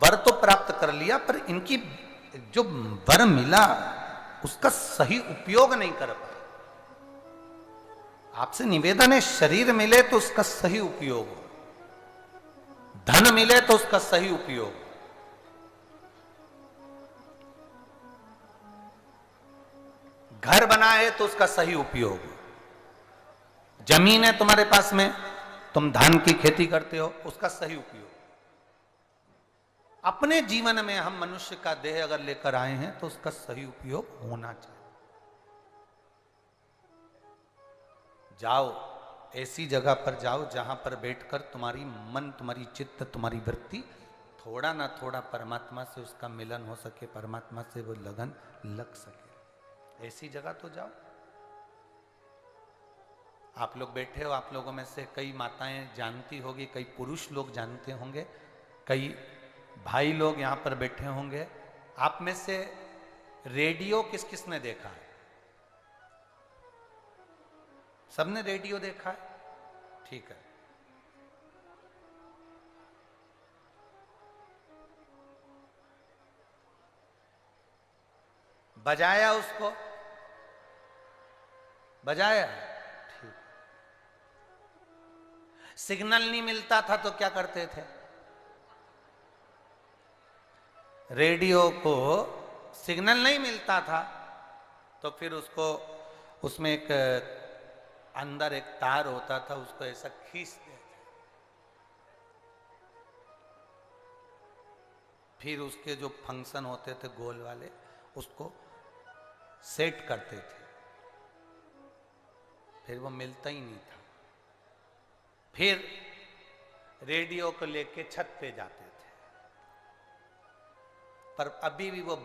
वर तो प्राप्त कर लिया, पर इनकी जो वर मिला उसका सही उपयोग नहीं कर पाए। आपसे निवेदन है, शरीर मिले तो उसका सही उपयोग हो, धन मिले तो उसका सही उपयोग हो, घर बना है तो उसका सही उपयोग हो, जमीन है तुम्हारे पास में, तुम धान की खेती करते हो, उसका सही उपयोग। अपने जीवन में हम मनुष्य का देह अगर लेकर आए हैं तो उसका सही उपयोग होना चाहिए। जाओ ऐसी जगह पर जाओ जहां पर बैठकर तुम्हारी मन, तुम्हारी चित्त, तुम्हारी वृत्ति थोड़ा ना थोड़ा परमात्मा से उसका मिलन हो सके, परमात्मा से वो लगन लग सके, ऐसी जगह तो जाओ। आप लोग बैठे हो, आप लोगों में से कई माताएं जानती होगी, कई पुरुष लोग जानते होंगे, कई भाई लोग यहां पर बैठे होंगे। आप में से रेडियो किस किस ने देखा है? सबने रेडियो देखा है? ठीक है। बजाया उसको? बजाया? ठीक। सिग्नल नहीं मिलता था तो क्या करते थे? रेडियो को सिग्नल नहीं मिलता था तो फिर उसको, उसमें एक अंदर एक तार होता था, उसको ऐसा खींचते थे, फिर उसके जो फंक्शन होते थे गोल वाले उसको सेट करते थे, फिर वो मिलता ही नहीं था। फिर रेडियो को लेके छत पे जाते थे, पर अभी भी वो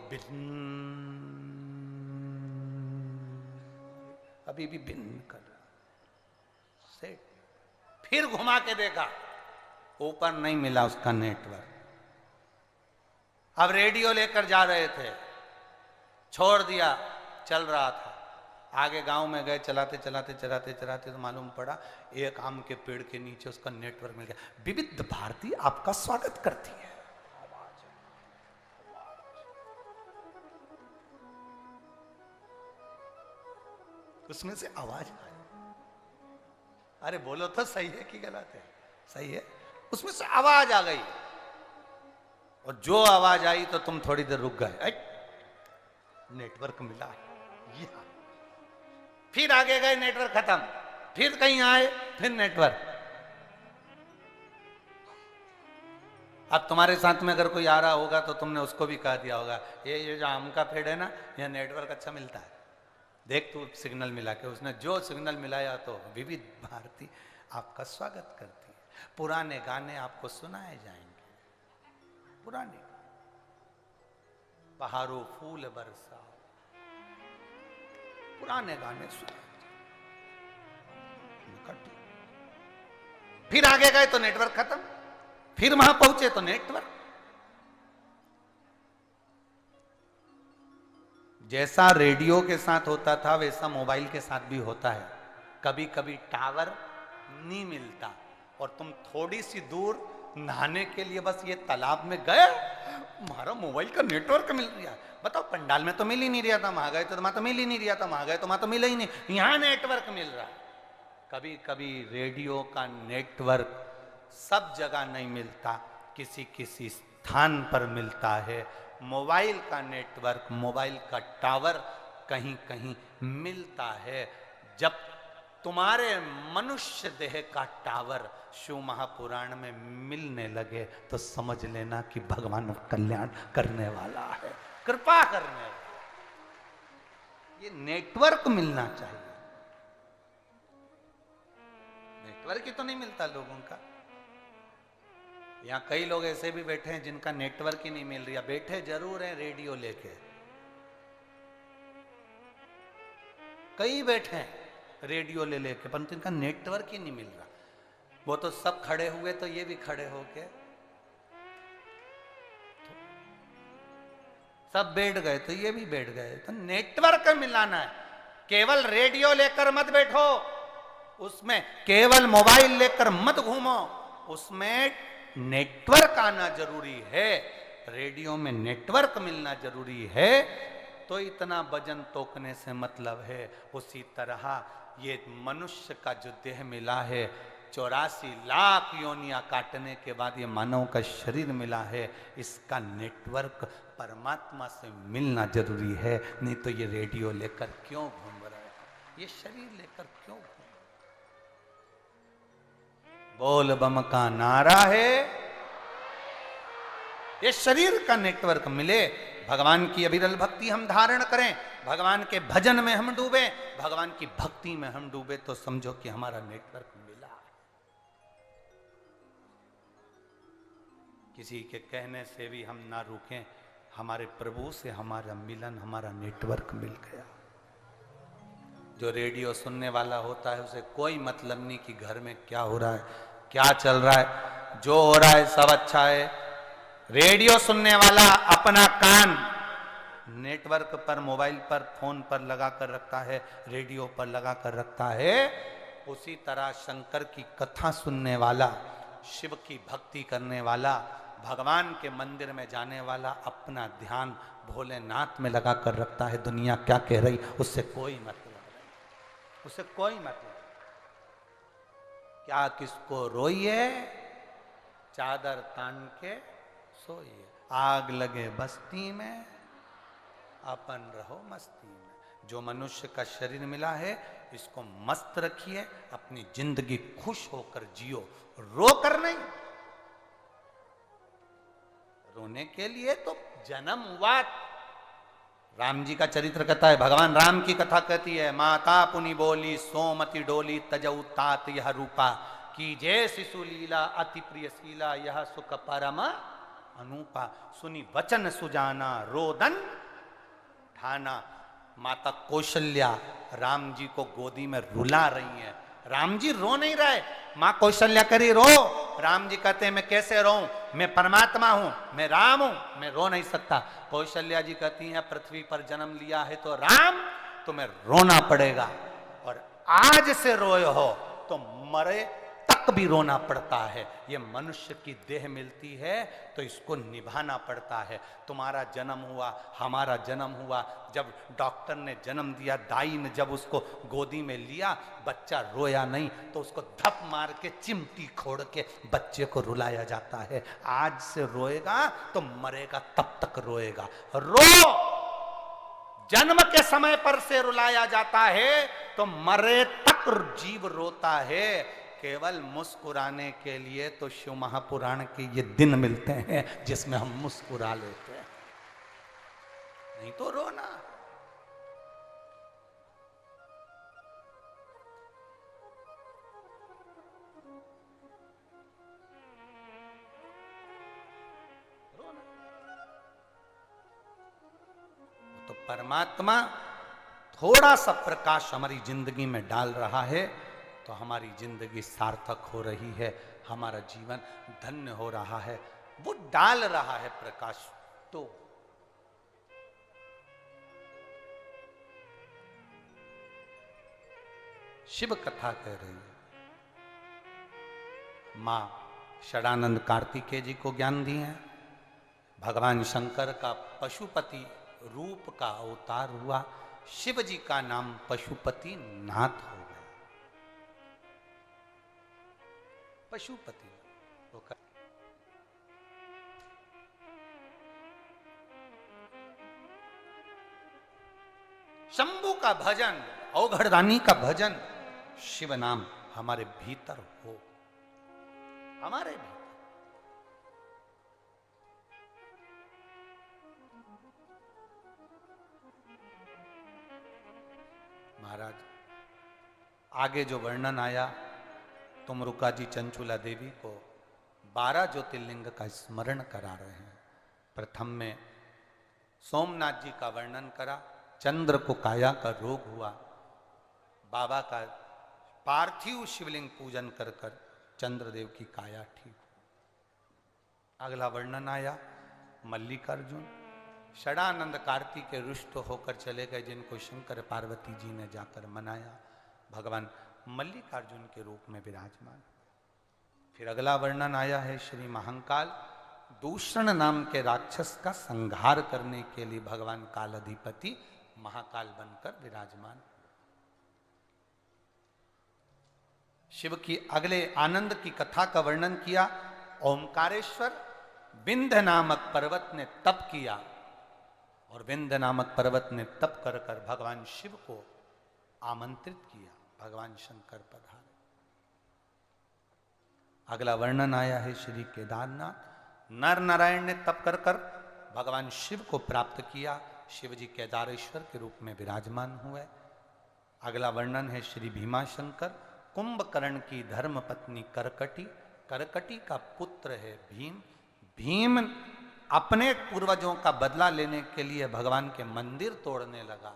अभी भी भिन्न कर रहा। सेट, फिर घुमा के देखा, ऊपर नहीं मिला उसका नेटवर्क। अब रेडियो लेकर जा रहे थे, छोड़ दिया, चल रहा था, आगे गांव में गए, चलाते चलाते चलाते चलाते तो मालूम पड़ा एक आम के पेड़ के नीचे उसका नेटवर्क मिल गया। विविध भारती आपका स्वागत करती है। उसमें से आवाज आई। अरे बोलो तो सही है कि गलत है? सही है। उसमें से आवाज आ गई, और जो आवाज आई तो तुम थोड़ी देर रुक गए, नेटवर्क मिला। फिर आगे गए, नेटवर्क खत्म, फिर कहीं आए, फिर नेटवर्क। अब तुम्हारे साथ में अगर कोई आ रहा होगा तो तुमने उसको भी कह दिया होगा, ये जो आम का पेड़ है ना, यह नेटवर्क अच्छा मिलता है, देख तू सिग्नल मिला के। उसने जो सिग्नल मिलाया तो विविध भारती आपका स्वागत करती है। पुराने गाने आपको सुनाए जाएंगे, पुराने बहारों फूल बरसा, पुराने गाने सुनाए। फिर आगे गए तो नेटवर्क खत्म, फिर वहां पहुंचे तो नेटवर्क। जैसा रेडियो के साथ होता था वैसा मोबाइल के साथ भी होता है। कभी कभी टावर नहीं मिलता और तुम थोड़ी सी दूर नहाने के लिए बस ये तालाब में गए, हमारा मोबाइल का नेटवर्क मिल रहा है। बताओ, पंडाल में तो मिल ही नहीं रहा था, वहां गए तो वहां तो मिल ही नहीं रहा था, वहां गए तो वहां तो मिला ही नहीं, यहां नेटवर्क मिल रहा है। कभी कभी रेडियो का नेटवर्क सब जगह नहीं मिलता, किसी किसी स्थान पर मिलता है। मोबाइल का नेटवर्क, मोबाइल का टावर कहीं कहीं मिलता है। जब तुम्हारे मनुष्य देह का टावर शिव महापुराण में मिलने लगे तो समझ लेना कि भगवान कल्याण करने वाला है, कृपा करने वाला। ये नेटवर्क मिलना चाहिए। नेटवर्क ही तो नहीं मिलता लोगों का। यहां कई लोग ऐसे भी बैठे हैं जिनका नेटवर्क ही नहीं मिल रहा। बैठे जरूर हैं रेडियो लेके, कई बैठे हैं रेडियो ले लेके, परंतु इनका नेटवर्क ही नहीं मिल रहा। वो तो सब खड़े हुए तो ये भी खड़े होके, सब बैठ गए तो ये भी बैठ गए। तो नेटवर्क मिलाना है। केवल रेडियो लेकर मत बैठो, उसमें केवल मोबाइल लेकर मत घूमो, उसमें नेटवर्क आना जरूरी है। रेडियो में नेटवर्क मिलना जरूरी है। तो इतना वजन तोकने से मतलब है। उसी तरह ये मनुष्य का जो देह मिला है, 84 लाख योनियां काटने के बाद ये मानव का शरीर मिला है, इसका नेटवर्क परमात्मा से मिलना जरूरी है। नहीं तो ये रेडियो लेकर क्यों घूम रहा है, ये शरीर लेकर क्यों घूम। बोल बम का नारा है। ये शरीर का नेटवर्क मिले, भगवान की अविरल भक्ति हम धारण करें, भगवान के भजन में हम डूबे, भगवान की भक्ति में हम डूबे, तो समझो कि हमारा नेटवर्क मिला। किसी के कहने से भी हम ना रुकें, हमारे प्रभु से हमारा मिलन, हमारा नेटवर्क मिल गया। जो रेडियो सुनने वाला होता है उसे कोई मतलब नहीं कि घर में क्या हो रहा है, क्या चल रहा है। जो हो रहा है सब अच्छा है। रेडियो सुनने वाला अपना कान नेटवर्क पर, मोबाइल पर, फोन पर लगा कर रखता है, रेडियो पर लगा कर रखता है। उसी तरह शंकर की कथा सुनने वाला, शिव की भक्ति करने वाला, भगवान के मंदिर में जाने वाला अपना ध्यान भोलेनाथ में लगा कर रखता है। दुनिया क्या कह रही उससे कोई मतलब नहीं, उससे कोई मतलब। क्या किसको रोइए, चादर तान के सोइए। आग लगे बस्ती में, अपन रहो मस्ती में। जो मनुष्य का शरीर मिला है इसको मस्त रखिए, अपनी जिंदगी खुश होकर जियो, रो कर नहीं। रोने के लिए तो जन्म हुआ। राम जी का चरित्र कहता है, भगवान राम की कथा कहती है, माता पुनि बोली सोमति डोली तजऊ तात यह रूपा, की जय शिशु लीला अति प्रिय शीला, यह सुख परम अनूपा। सुनी वचन सुजाना रोदन ठाना। माता कौशल्या राम जी को गोदी में रुला रही है। राम जी रो नहीं रहे, मां कौशल्या करी रो। राम जी कहते हैं मैं कैसे रोऊं, मैं परमात्मा हूं, मैं राम हूं, मैं रो नहीं सकता। कौशल्या जी कहती हैं पृथ्वी पर जन्म लिया है तो राम तुम्हें रोना पड़ेगा, और आज से रोए हो तो मरे तक भी रोना पड़ता है। ये मनुष्य की देह मिलती है तो इसको निभाना पड़ता है। तुम्हारा जन्म हुआ, हमारा जन्म हुआ, जब डॉक्टर ने जन्म दिया, दाई ने जब उसको गोदी में लिया, बच्चा रोया नहीं तो उसको धप मार के चिमटी खोड़ के बच्चे को रुलाया जाता है। आज से रोएगा तो मरेगा तब तक रोएगा। रो, जन्म के समय पर से रुलाया जाता है तो मरे तक जीव रोता है। केवल मुस्कुराने के लिए तो शिव महापुराण के ये दिन मिलते हैं जिसमें हम मुस्कुरा लेते हैं, नहीं तो रोना। तो परमात्मा थोड़ा सा प्रकाश हमारी जिंदगी में डाल रहा है तो हमारी जिंदगी सार्थक हो रही है, हमारा जीवन धन्य हो रहा है। वो डाल रहा है प्रकाश। तो शिव कथा कह रही है, मां षडानंद कार्तिकेय जी को ज्ञान दिए हैं। भगवान शंकर का पशुपति रूप का अवतार हुआ, शिव जी का नाम पशुपति नाथ हो गया। पशुपति शंभु का भजन, औघड़दानी का भजन, शिव नाम हमारे भीतर हो, हमारे भीतर। महाराज आगे जो वर्णन आया, तुमरुका जी चंचुला देवी को 12 ज्योतिर्लिंग का स्मरण करा रहे हैं। प्रथम में सोमनाथ जी का वर्णन करा, चंद्र को काया का रोग हुआ, बाबा का पार्थिव शिवलिंग पूजन कर कर चंद्रदेव की काया ठीक। अगला वर्णन आया मल्लिकार्जुन, षडानंद कार्तिक के रुष्ट होकर चले गए, जिनको शंकर पार्वती जी ने जाकर मनाया, भगवान मल्लिकार्जुन के रूप में विराजमान। फिर अगला वर्णन आया है श्री महाकाल, दूषण नाम के राक्षस का संहार करने के लिए भगवान कालाधिपति महाकाल बनकर विराजमान। शिव की अगले आनंद की कथा का वर्णन किया। ओमकारेश्वर विंध्य नामक पर्वत ने तप किया और विंध्य नामक पर्वत ने तप कर कर भगवान शिव को आमंत्रित किया, भगवान शंकर पधारे। अगला वर्णन आया है श्री केदारनाथ, नर नारायण ने तप कर कर भगवान शिव को प्राप्त किया, शिव जी केदारेश्वर के रूप में विराजमान हुए। अगला वर्णन है श्री भीमाशंकर, कुंभकर्ण की धर्म पत्नी करकटी, करकटी का पुत्र है भीम। भीम अपने पूर्वजों का बदला लेने के लिए भगवान के मंदिर तोड़ने लगा,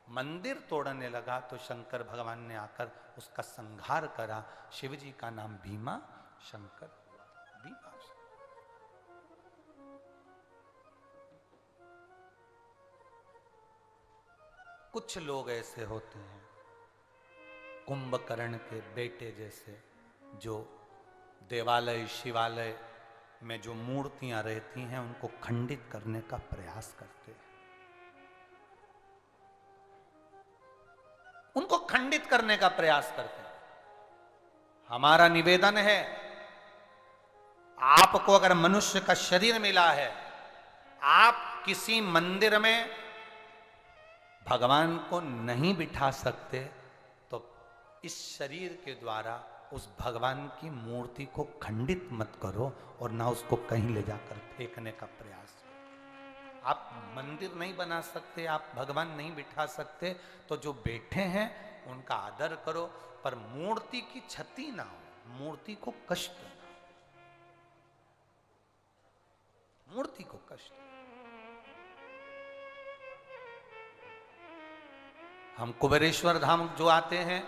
मंदिर तोड़ने लगा तो शंकर भगवान ने आकर उसका संहार करा। शिव जी का नाम भीमा शंकर हुआ, भीमा शंकर। कुछ लोग ऐसे होते हैं कुंभकर्ण के बेटे जैसे, जो देवालय शिवालय में जो मूर्तियां रहती हैं उनको खंडित करने का प्रयास करते हैं, उनको खंडित करने का प्रयास करते हैं। हमारा निवेदन है, आपको अगर मनुष्य का शरीर मिला है, आप किसी मंदिर में भगवान को नहीं बिठा सकते, तो इस शरीर के द्वारा उस भगवान की मूर्ति को खंडित मत करो और ना उसको कहीं ले जाकर फेंकने का प्रयास करो। आप मंदिर नहीं बना सकते, आप भगवान नहीं बिठा सकते, तो जो बैठे हैं उनका आदर करो, पर मूर्ति की क्षति ना हो, मूर्ति को कष्ट ना हो, मूर्ति को कष्ट। हम कुबेरेश्वर धाम जो आते हैं,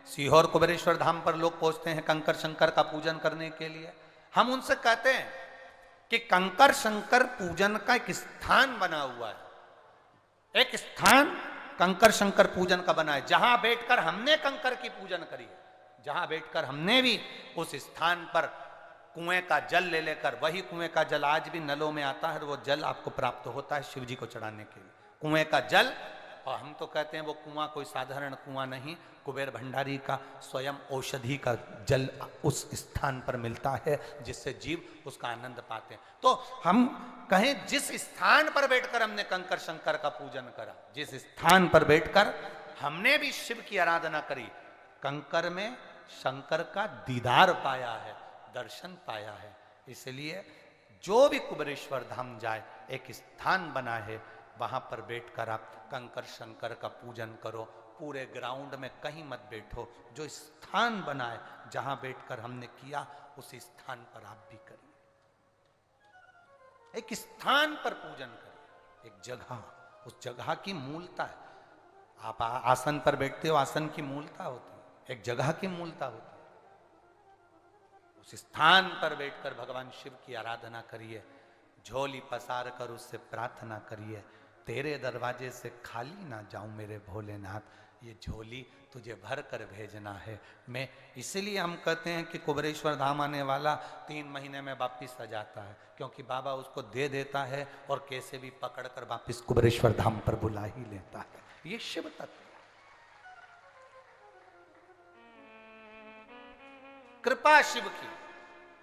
सीहोर कुबेरेश्वर धाम पर लोग पहुंचते हैं कंकर शंकर का पूजन करने के लिए। हम उनसे कहते हैं कि कंकर शंकर पूजन का एक स्थान बना हुआ है, एक स्थान कंकर शंकर पूजन का बना है, जहां बैठकर हमने कंकर की पूजन करी है, जहां बैठकर हमने भी उस स्थान पर कुएं का जल ले लेकर, वही कुएं का जल आज भी नलों में आता है, वो जल आपको प्राप्त होता है शिव जी को चढ़ाने के लिए, कुएं का जल। और हम तो कहते हैं वो कुआं कोई साधारण कुआं नहीं, कुबेर भंडारी का स्वयं औषधि का जल उस स्थान पर मिलता है, जिससे जीव उसका आनंद पाते हैं। तो हम कहें जिस स्थान पर बैठकर हमने कंकर शंकर का पूजन करा, जिस स्थान पर बैठकर हमने भी शिव की आराधना करी, कंकर में शंकर का दीदार पाया है, दर्शन पाया है। इसलिए जो भी कुबेरेश्वर धाम जाए, एक स्थान बना है, वहां पर बैठकर आप कंकर शंकर का पूजन करो। पूरे ग्राउंड में कहीं मत बैठो, जो स्थान बनाए जहां बैठकर हमने किया उस स्थान पर आप भी करिए, एक स्थान पर पूजन करिए, एक जगह, उस जगह की मूलता है। आप आसन पर बैठते हो, आसन की मूलता होती है, एक जगह की मूलता होती है। उस स्थान पर बैठकर भगवान शिव की आराधना करिए, झोली पसार कर उससे प्रार्थना करिए, तेरे दरवाजे से खाली ना जाऊं मेरे भोलेनाथ, ये झोली तुझे भर कर भेजना है। मैं इसलिए हम कहते हैं कि कुबेरेश्वर धाम आने वाला 3 महीने में वापिस आ जाता है, क्योंकि बाबा उसको दे देता है और कैसे भी पकड़कर वापिस कुबेरेश्वर धाम पर बुला ही लेता है। ये शिव तत्व, कृपा शिव की,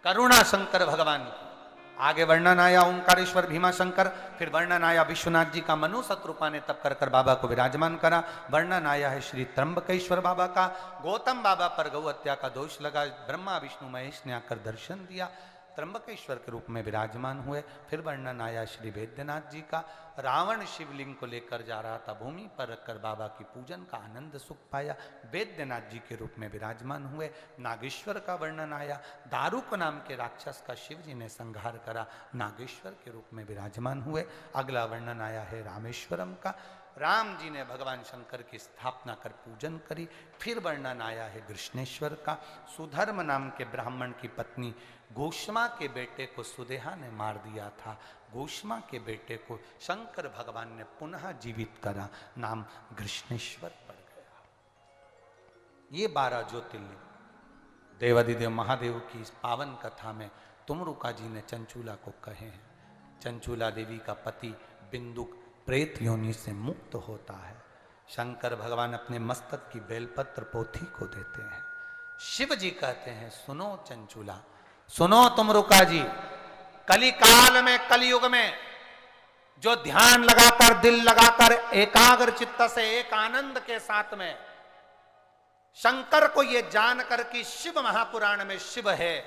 करुणा शंकर भगवान की। आगे वर्णन आया ओंकारेश्वर भीमा शंकर, फिर वर्णन आया विश्वनाथ जी का, मनु शत्रुपा ने तप कर कर बाबा को विराजमान करा। वर्णन आया है श्री त्र्यंबकेश्वर बाबा का, गौतम बाबा पर गौ हत्या का दोष लगा, ब्रह्मा विष्णु महेश ने आकर दर्शन दिया, त्र्यंबकेश्वर के रूप में विराजमान हुए। फिर वर्णन आया श्री वैद्यनाथ जी का, रावण शिवलिंग को लेकर जा रहा था, भूमि पर रखकर बाबा की पूजन का आनंद सुख पाया, वैद्यनाथ जी के रूप में विराजमान हुए। नागेश्वर का वर्णन आया, दारुक नाम के राक्षस का शिव जी ने संहार करा, नागेश्वर के रूप में विराजमान हुए। अगला वर्णन आया है रामेश्वरम का, राम जी ने भगवान शंकर की स्थापना कर पूजन करी। फिर वर्णन आया है कृष्णेश्वर का, सुधर्म नाम के ब्राह्मण की पत्नी गोष्मा के बेटे को सुदेहा ने मार दिया था, गोष्मा के बेटे को शंकर भगवान ने पुनः जीवित करा, नाम कृष्णेश्वर पड़ गया। ये 12 ज्योतिर्लिंग देवादिदेव महादेव की इस पावन कथा में तुमरुका जी ने चंचूला को कहे हैं। चंचूला देवी का पति बिंदुक प्रेत योनि से मुक्त होता है, शंकर भगवान अपने मस्तक की बेलपत्र पोथी को देते हैं। शिव जी कहते हैं सुनो चंचूला, सुनो तुमरुका जी, कलिकाल में, कलयुग में जो ध्यान लगाकर, दिल लगाकर, एकाग्र चित्त से, एक आनंद के साथ में शंकर को यह जानकर कि शिव महापुराण में शिव है,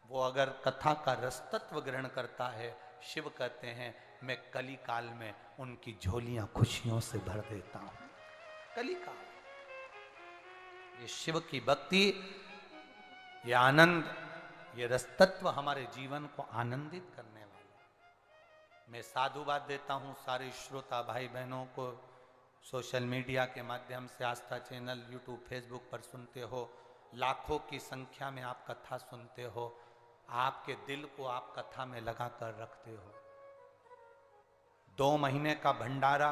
वो अगर कथा का रसतत्व ग्रहण करता है, शिव कहते हैं मैं कली काल में उनकी झोलियां खुशियों से भर देता हूं। कली काल, ये शिव की भक्ति, ये आनंद, ये रसतत्व हमारे जीवन को आनंदित करने वाला। मैं साधुवाद देता हूं सारे श्रोता भाई बहनों को, सोशल मीडिया के माध्यम से आस्था चैनल, यूट्यूब, फेसबुक पर सुनते हो, लाखों की संख्या में आप कथा सुनते हो, आपके दिल को आप कथा में लगा कर रखते हो। 2 महीने का भंडारा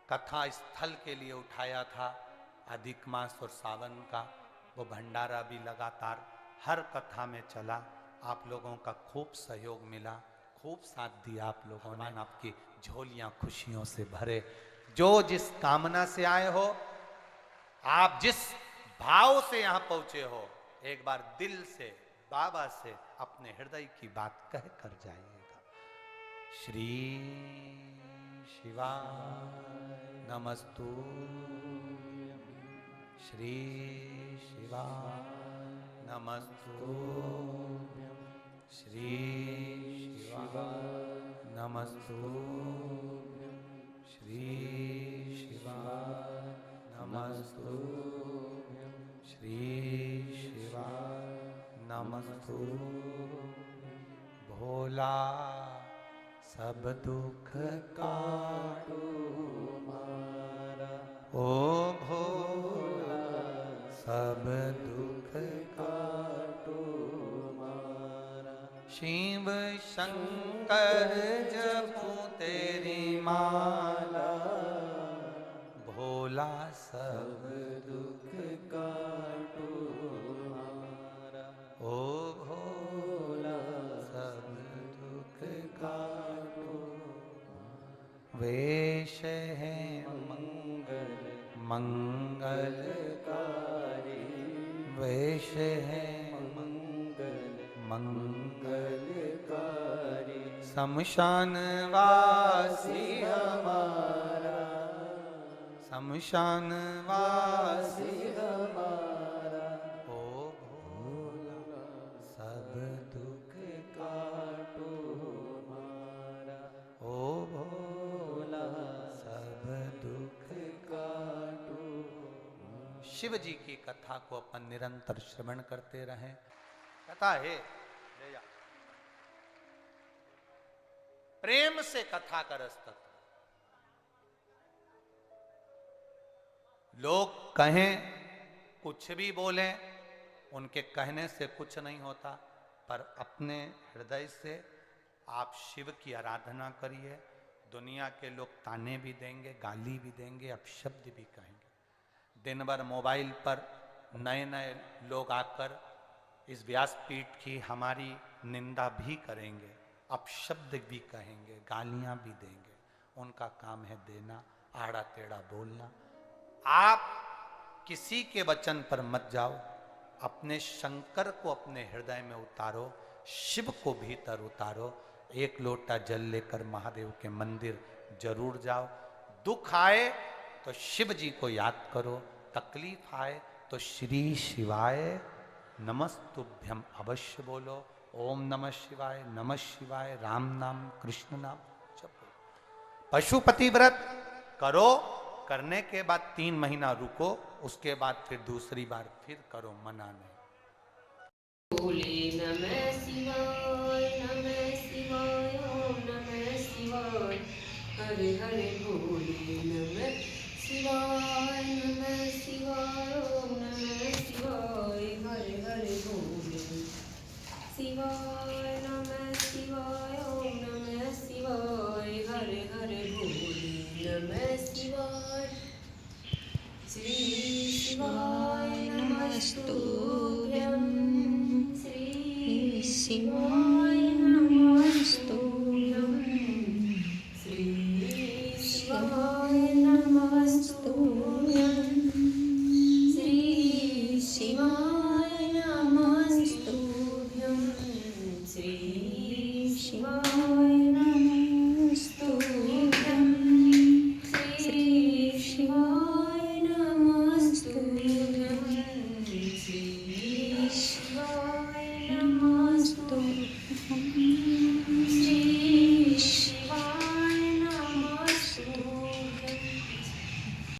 कथा स्थल के लिए उठाया था, अधिक मास और सावन का वो भंडारा भी लगातार हर कथा में चला। आप लोगों का खूब सहयोग मिला, खूब साथ दिया आप लोगों ने, आपकी झोलियां खुशियों से भरे। जो जिस कामना से आए हो, आप जिस भाव से यहां पहुंचे हो, एक बार दिल से बाबा से अपने हृदय की बात कह कर जाइएगा। श्री शिवाय नमस्तु, श्री शिवाय नमस्तु, श्री शिवाय नमस्तु, श्री शिवाय नमस्तु, श्री शिवाय नमस्तु। भोला सब दुख काटो मारा, ओ भोला सब दुख काटो मारा, शिव शंकर जपू तेरी माला, भोला सब दुख काटो मारा, ओ भोला सब दुख काटो। वेश है मंगल मंगलकारी, वेश है मंगल मंगलकारी, शमशान वासी हमारा, शमशान वासी हमारा, ओ भोला सब दुख काटो मारा, ओ भोला सब दुख काटो। शिव जी की कथा को अपन निरंतर श्रवण करते रहें। कथा है, प्रेम से कथा का रसतत्व। लोग कहें, कुछ भी बोलें, उनके कहने से कुछ नहीं होता, पर अपने हृदय से आप शिव की आराधना करिए। दुनिया के लोग ताने भी देंगे, गाली भी देंगे, अपशब्द भी कहेंगे। दिन भर मोबाइल पर नए नए लोग आकर इस व्यासपीठ की हमारी निंदा भी करेंगे, अपशब्द भी कहेंगे, गालियां भी देंगे। उनका काम है देना, आड़ा टेढ़ा बोलना। आप किसी के वचन पर मत जाओ, अपने शंकर को अपने हृदय में उतारो। शिव को भीतर उतारो। एक लोटा जल लेकर महादेव के मंदिर जरूर जाओ। दुख आए तो शिव जी को याद करो, तकलीफ आए तो श्री शिवाय नमस्तुभ्यम अवश्य बोलो। ओम नमः शिवाय, नमः शिवाय, राम नाम कृष्ण नाम जपो। पशुपति व्रत करो, करने के बाद 3 महीना रुको, उसके बाद फिर दूसरी बार फिर करो, मना नहीं। बोले नमः शिवाय, नमः शिवाय, ओम नमः शिवाय, हरे हरे